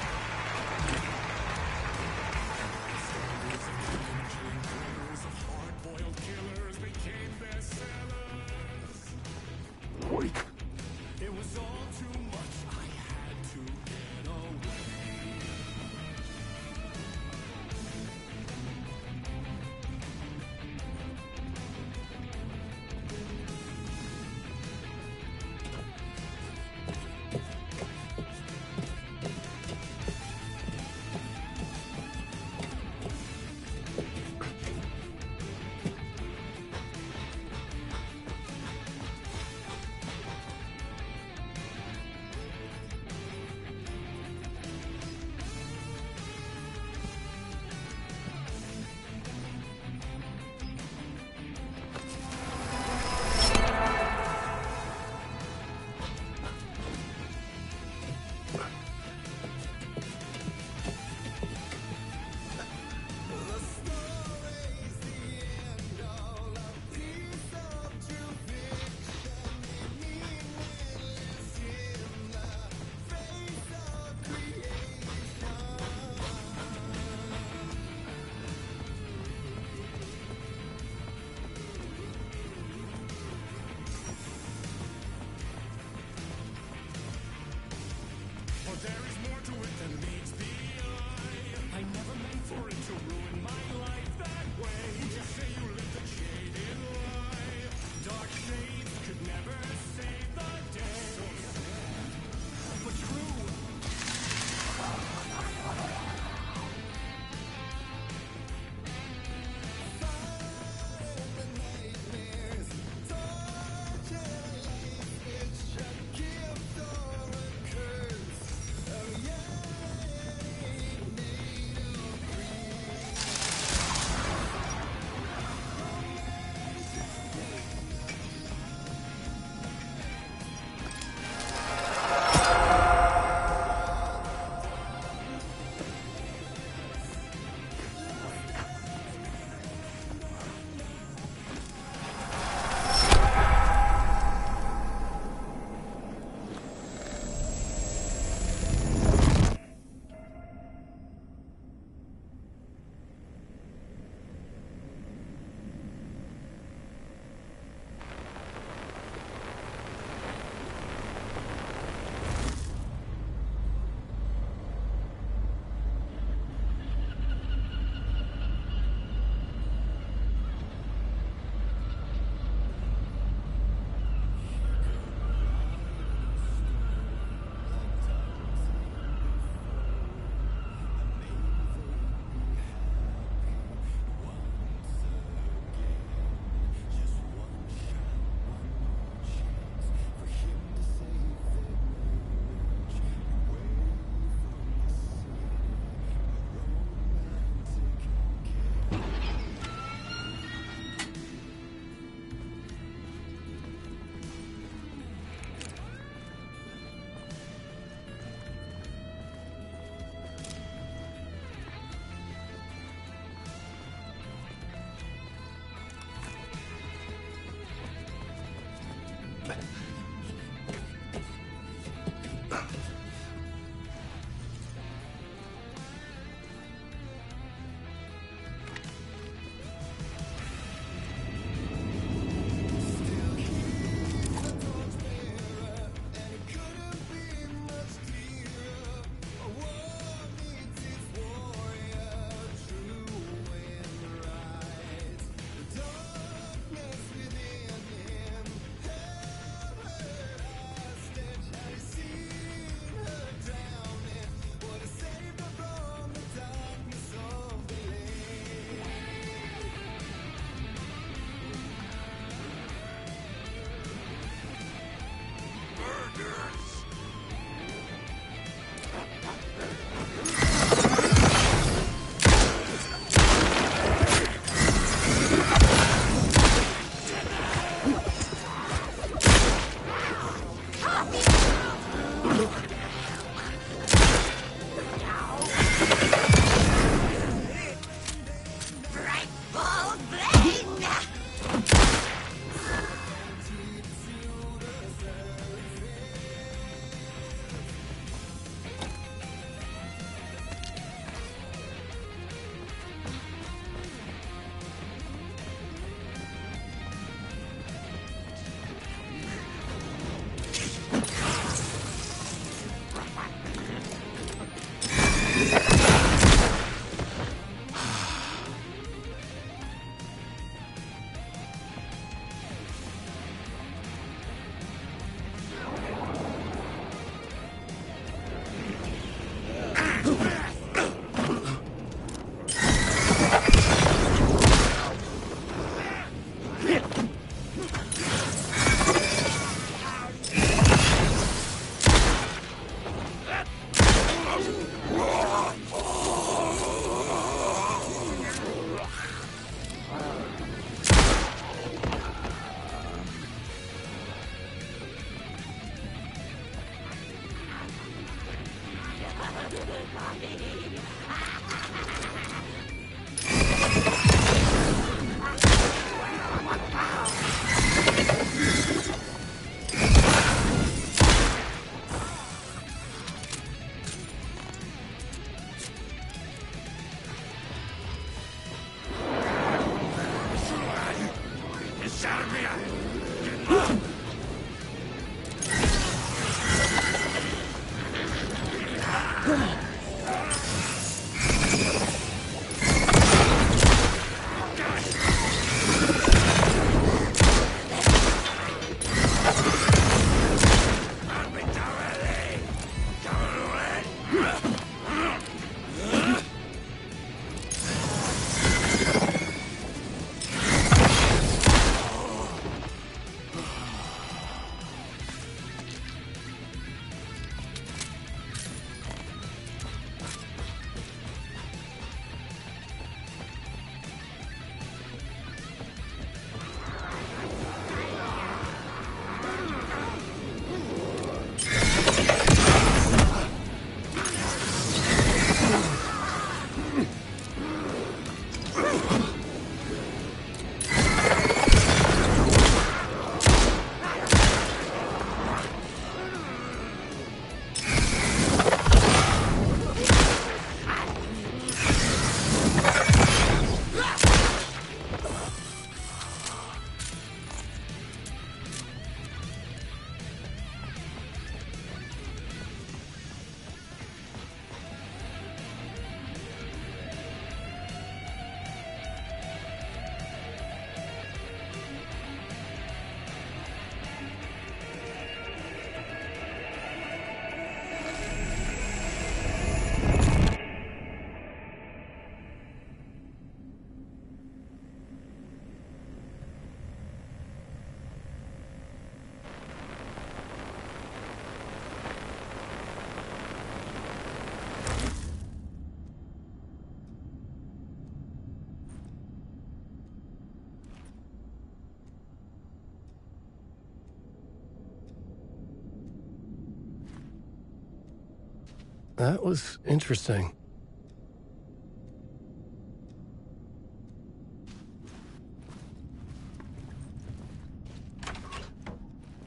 That was interesting.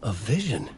A vision.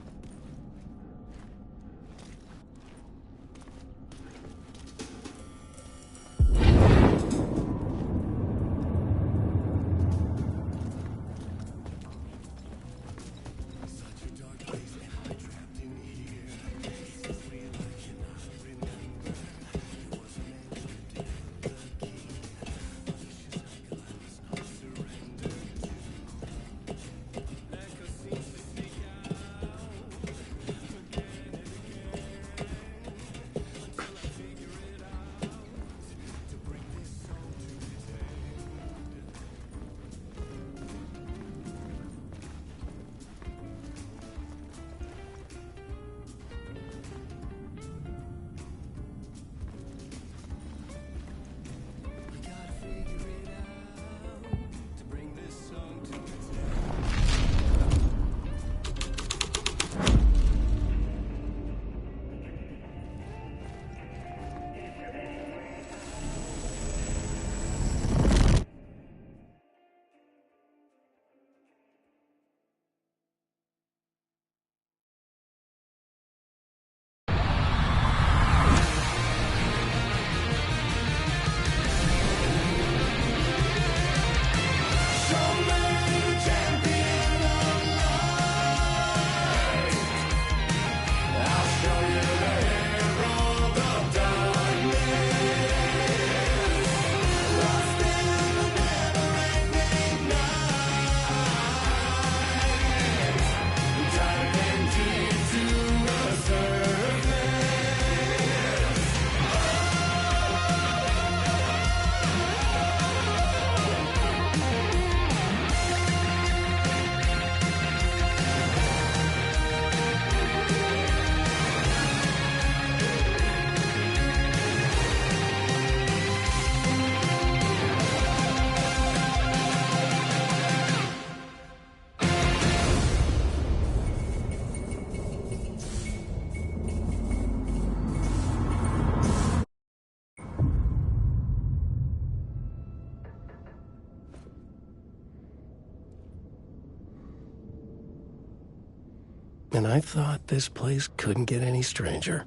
And I thought this place couldn't get any stranger.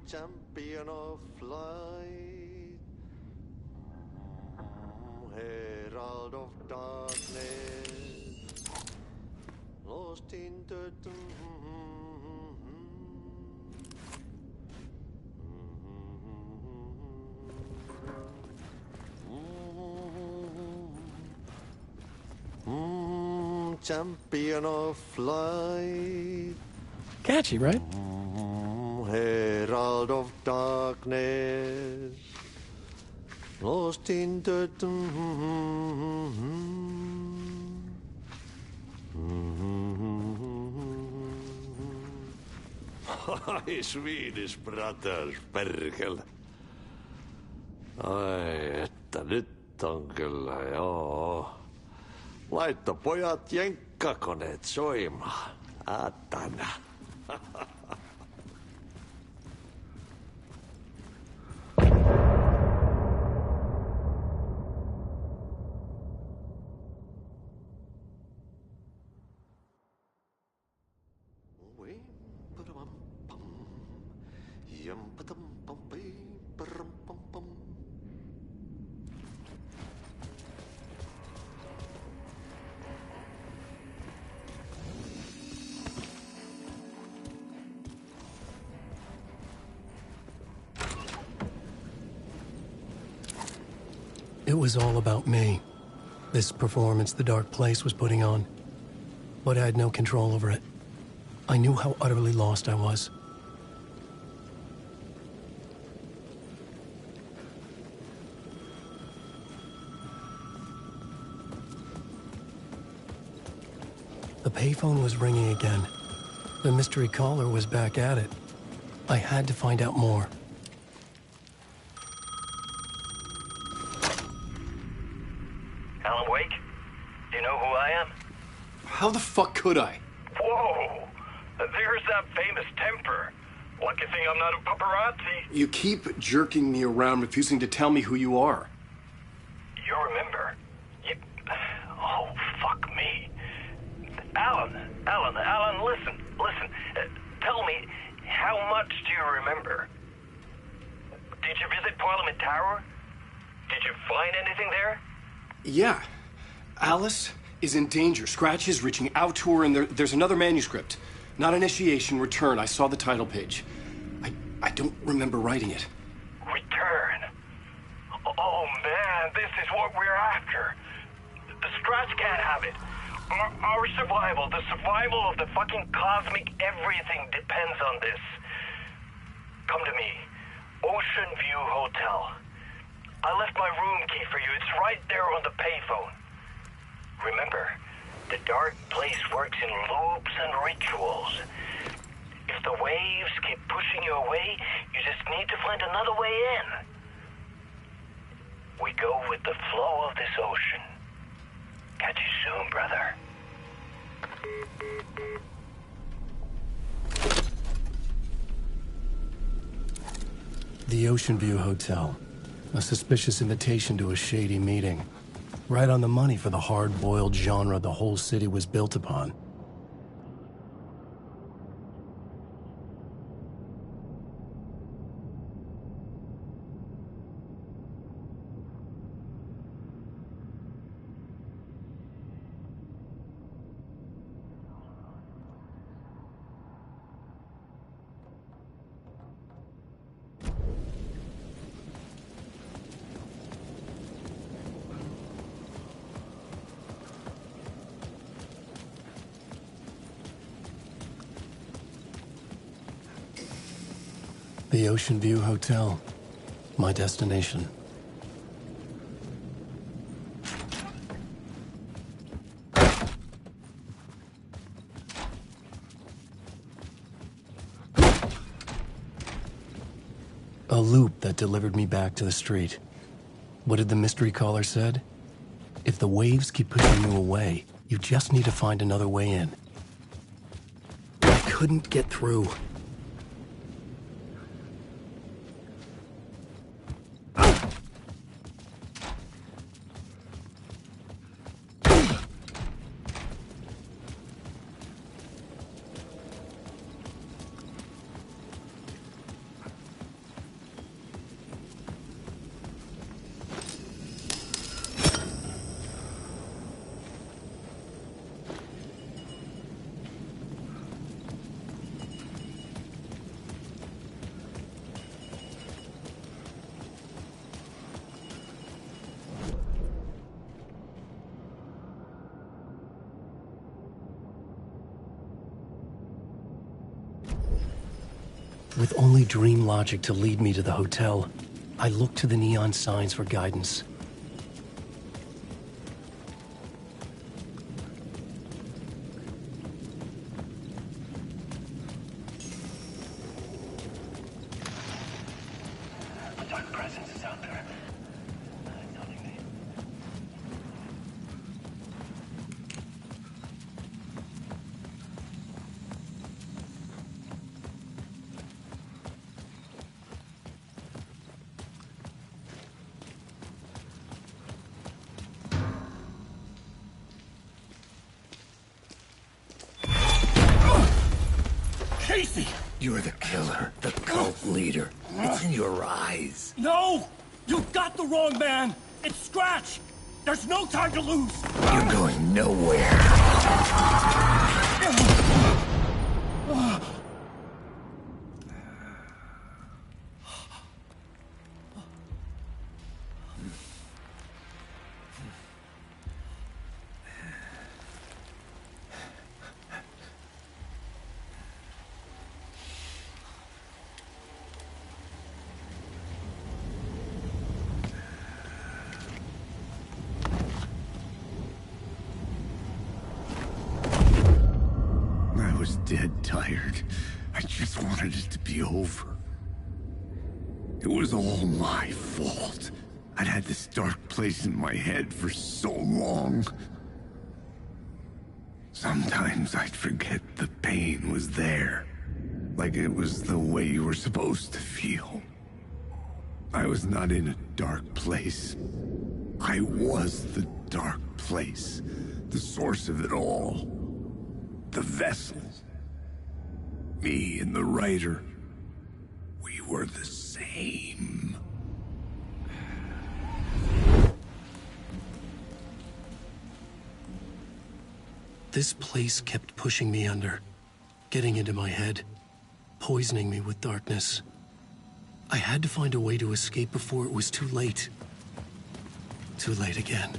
Champion of light, herald of darkness, lost in the champion of light. Catchy, right? Herald of darkness, lost in the Ai, Swedish brothers, perkele. Ai, että nyt on kyllä, joo. Laitto pojat jenkkakoneet soimaan. Atana. It was all about me. This performance the Dark Place was putting on. But I had no control over it. I knew how utterly lost I was. The payphone was ringing again. The mystery caller was back at it. I had to find out more. Alan Wake? Do you know who I am? How the fuck could I? Whoa! There's that famous temper. Lucky thing I'm not a paparazzi. You keep jerking me around, refusing to tell me who you are. You remember? Oh, fuck me. Alan, listen. Tell me, how much do you remember? Did you visit Parliament Tower? Did you find anything there? Yeah. Alice is in danger. Scratch is reaching out to her, and there's another manuscript. Not initiation, return. I saw the title page. I don't remember writing it. Return? Oh, man, this is what we're after. The Scratch can't have it. Our survival, the survival of the fucking cosmic everything depends on this. Come to me. Ocean View Hotel. I left my room key for you. It's right there on the payphone. Remember, the Dark Place works in loops and rituals. If the waves keep pushing you away, you just need to find another way in. We go with the flow of this ocean. Catch you soon, brother. The Ocean View Hotel. A suspicious invitation to a shady meeting. Right on the money for the hard-boiled genre the whole city was built upon. The Ocean View Hotel. My destination. A loop that delivered me back to the street. What did the mystery caller said? If the waves keep pushing you away, you just need to find another way in. I couldn't get through. With only dream logic to lead me to the hotel, I looked to the neon signs for guidance. A dark presence is out there. Nothing me. Casey! You're the killer, the cult leader. It's in your eyes. No! You got the wrong man! It's Scratch! There's no time to lose! You're going nowhere. I was dead tired. I just wanted it to be over. It was all my fault. I'd had this dark place in my head for so long. Sometimes I'd forget the pain was there. Like it was the way you were supposed to feel. I was not in a dark place. I was the dark place. The source of it all. The vessel. Me and the writer. We were the same. This place kept pushing me under, getting into my head, poisoning me with darkness. I had to find a way to escape before it was too late. Too late again.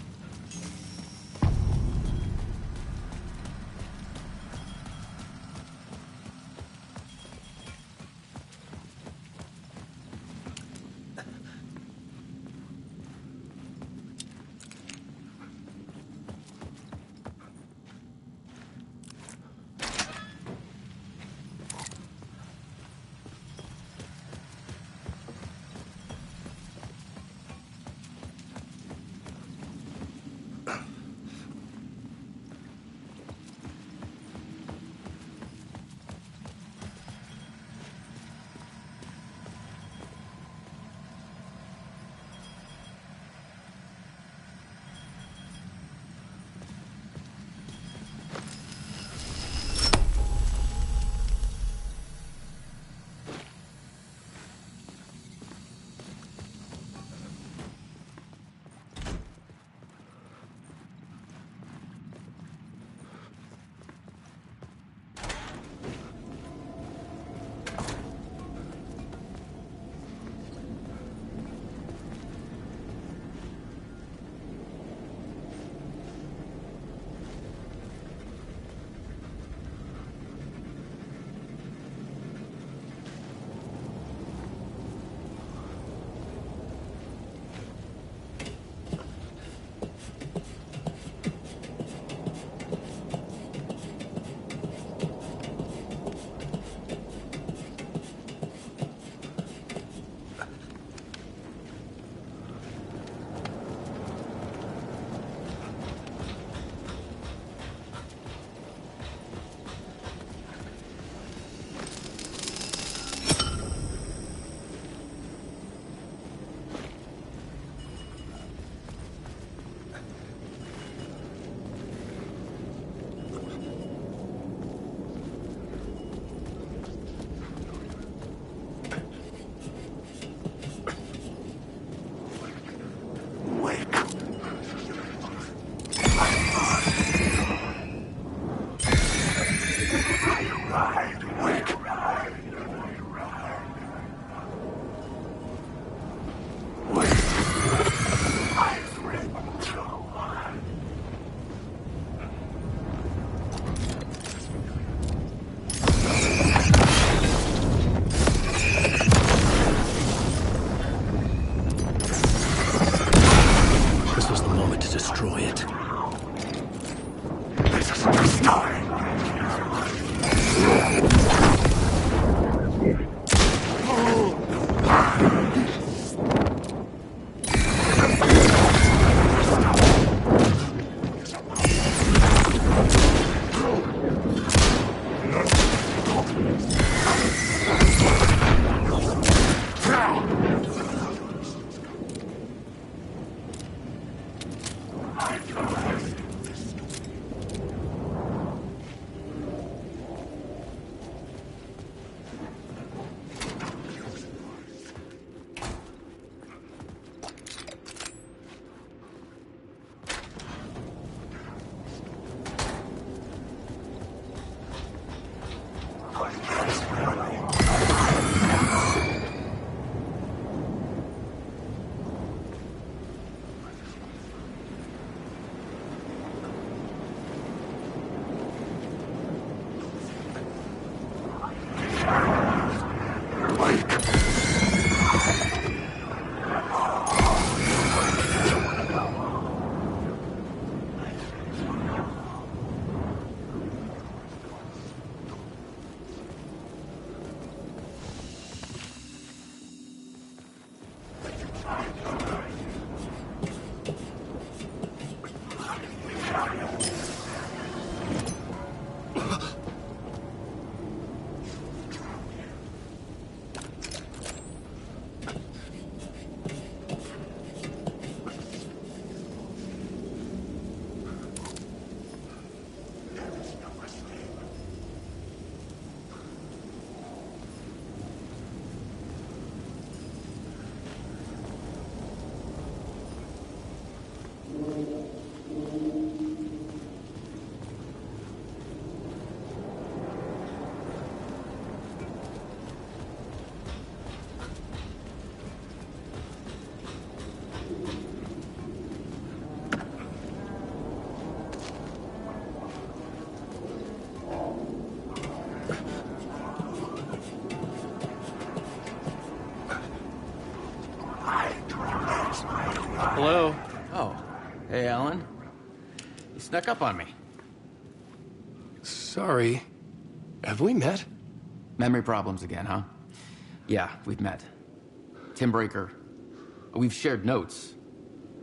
Hello? Oh. Hey, Alan. You snuck up on me. Sorry. Have we met? Memory problems again, huh? Yeah, we've met. Tim Breaker. We've shared notes.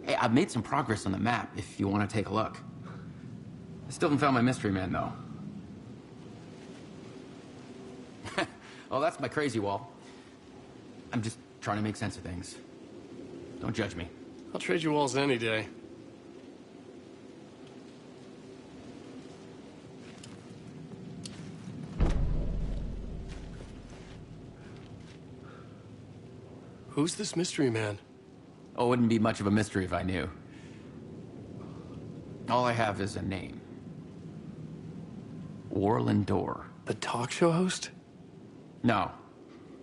Hey, I've made some progress on the map if you want to take a look. I still haven't found my mystery man, though. Oh, that's my crazy wall. I'm just trying to make sense of things. Don't judge me. I'll trade you walls any day. Who's this mystery man? Oh, it wouldn't be much of a mystery if I knew. All I have is a name. Warland Dorr. The talk show host? No.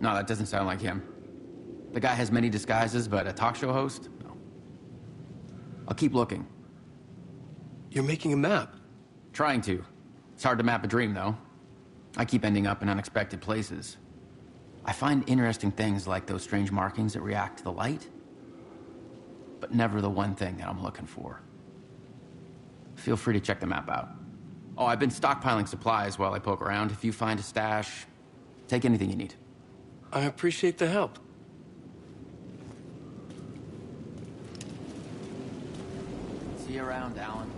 No, that doesn't sound like him. The guy has many disguises, but a talk show host? No. I'll keep looking. You're making a map? Trying to. It's hard to map a dream, though. I keep ending up in unexpected places. I find interesting things like those strange markings that react to the light, but never the one thing that I'm looking for. Feel free to check the map out. Oh, I've been stockpiling supplies while I poke around. If you find a stash, take anything you need. I appreciate the help. See you around, Alan.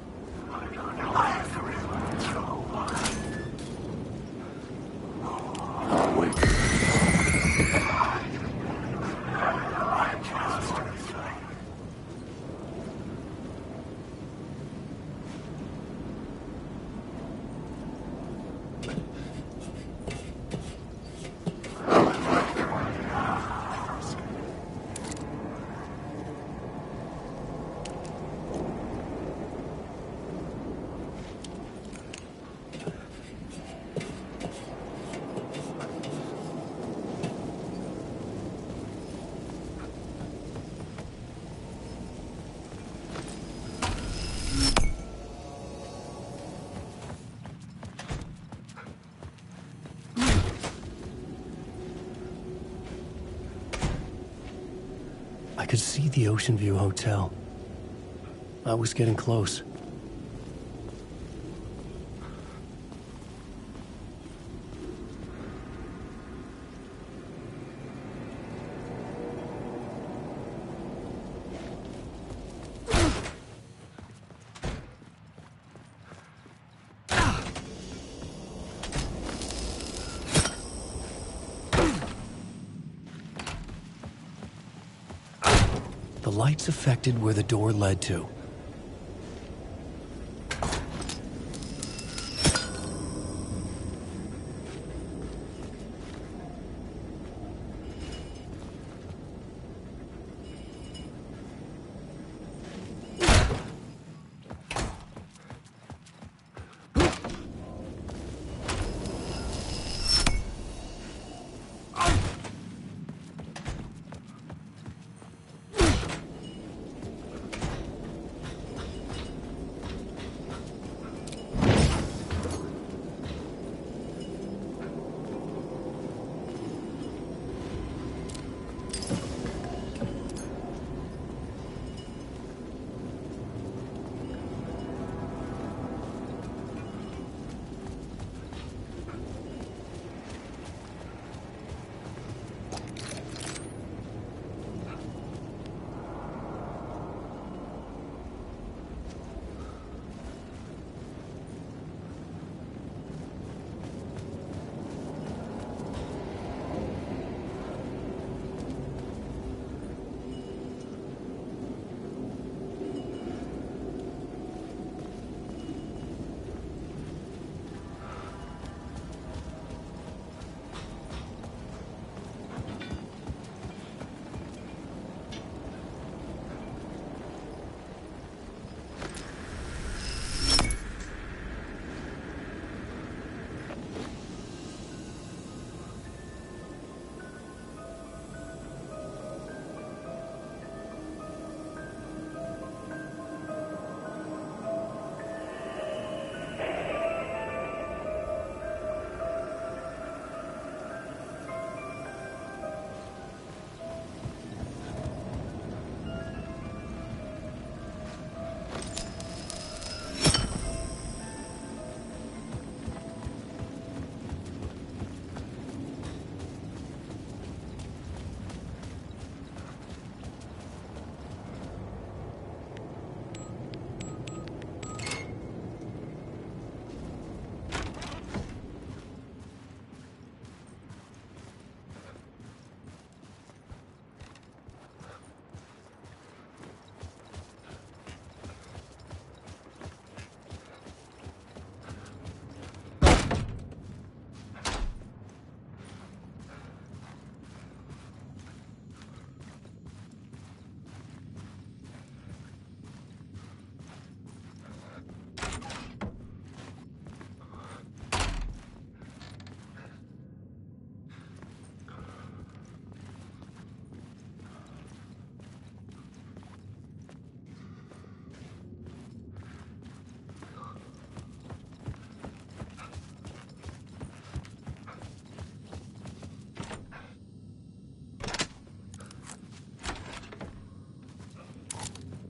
I could see the Ocean View Hotel. I was getting close. The lights affected where the door led to.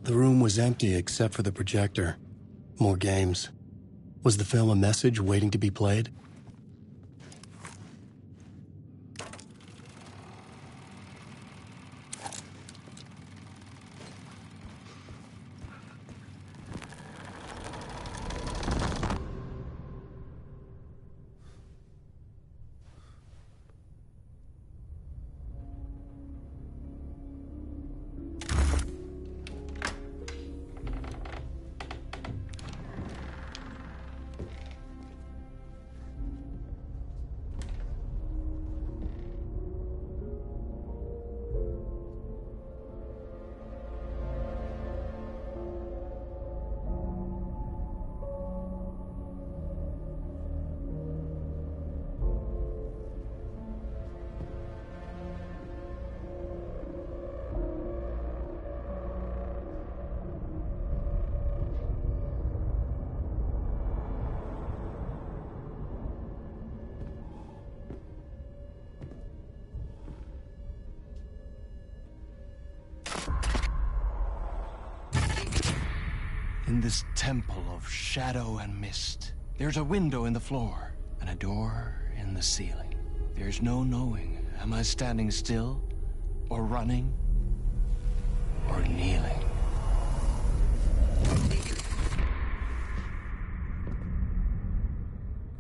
The room was empty except for the projector. More games. Was the film a message waiting to be played? In this temple of shadow and mist, there's a window in the floor and a door in the ceiling. There's no knowing, am I standing still, or running, or kneeling?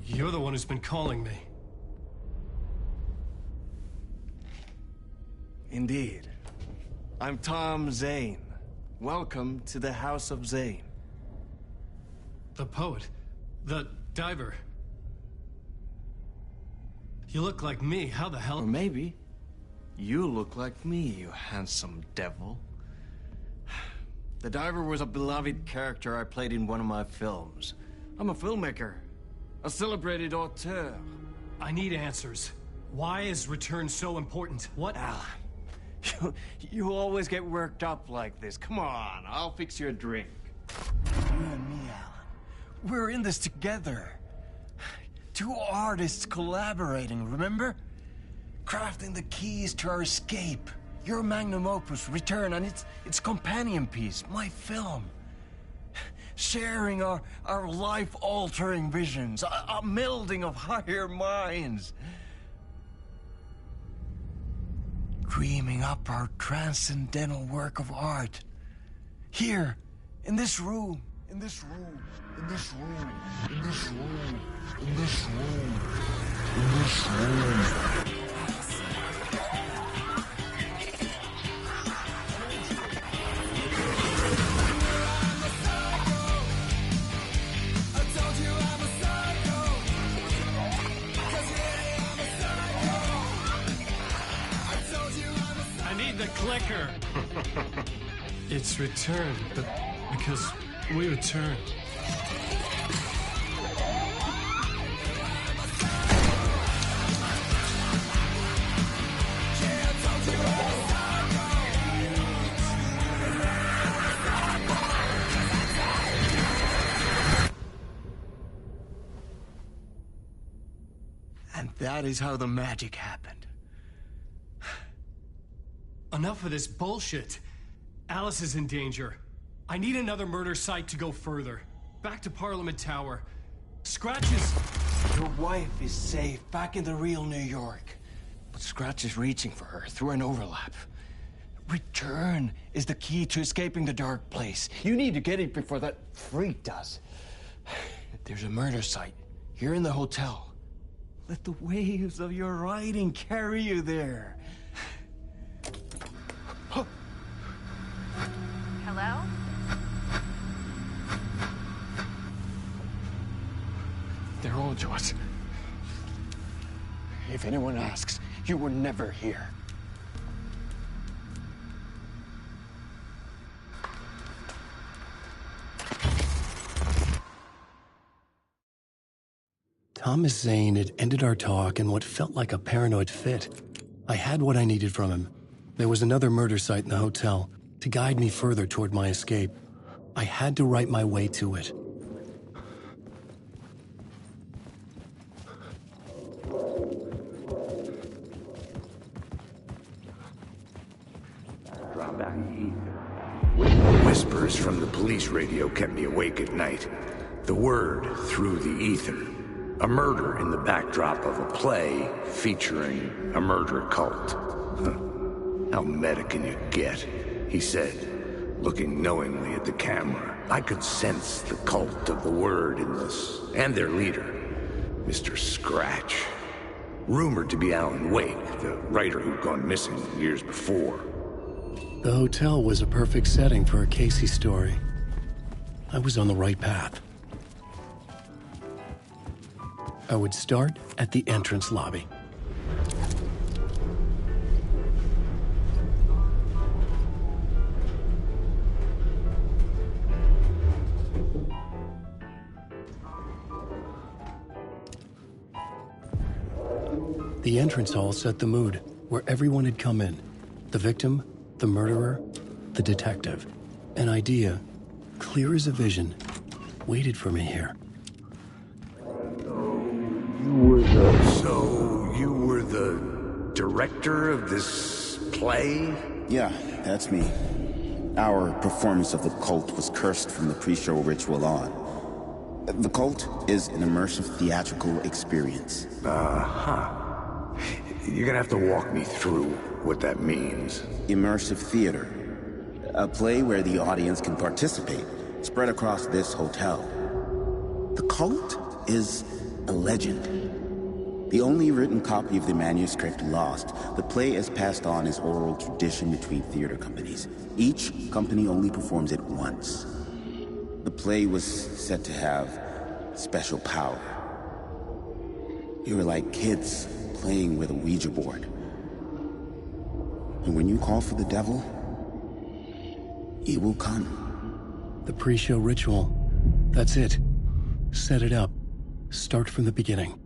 You're the one who's been calling me. Indeed. I'm Tom Zane. Welcome to the House of Zane. The poet. The diver. You look like me. How the hell? Or maybe you look like me, you handsome devil. The diver was a beloved character I played in one of my films. I'm a filmmaker, a celebrated auteur. I need answers. Why is Return so important? What? Alan, you always get worked up like this. Come on, I'll fix you a drink. You and me, Alan. We're in this together. Two artists collaborating, remember? Crafting the keys to our escape. Your magnum opus, Return, and its companion piece, my film. Sharing our life-altering visions, a melding of higher minds. Dreaming up our transcendental work of art. Here, in this room, in this room, in this room, in this room, in this room, in this room. The clicker. It's Return, but because we return. And that is how the magic happened. Enough of this bullshit. Alice is in danger. I need another murder site to go further. Back to Parliament Tower. Scratch is... Your wife is safe, back in the real New York. But Scratch is reaching for her through an overlap. Return is the key to escaping the dark place. You need to get it before that freak does. There's a murder site here in the hotel. Let the waves of your writing carry you there. Hello? They're all yours. If anyone asks, you were never here. Thomas Zane had ended our talk in what felt like a paranoid fit. I had what I needed from him. There was another murder site in the hotel to guide me further toward my escape. I had to write my way to it. Drop back. whispers from the police radio kept me awake at night. The word through the ether. A murder in the backdrop of a play featuring a murder cult. How meta can you get? He said, looking knowingly at the camera. I could sense the cult of the word in this, and their leader, Mr. Scratch. Rumored to be Alan Wake, the writer who'd gone missing years before. The hotel was a perfect setting for a Casey story. I was on the right path. I would start at the entrance lobby. The entrance hall set the mood, where everyone had come in. The victim, the murderer, the detective. An idea, clear as a vision, waited for me here. So, you were the director of this play? Yeah, that's me. Our performance of the cult was cursed from the pre-show ritual on. The cult is an immersive theatrical experience. You're gonna have to walk me through what that means. Immersive theater. A play where the audience can participate, spread across this hotel. The cult is a legend. The only written copy of the manuscript lost, the play is passed on as oral tradition between theater companies. Each company only performs it once. The play was said to have special power. You were like kids playing with a Ouija board. And when you call for the devil, he will come. The pre-show ritual. That's it. Set it up. Start from the beginning.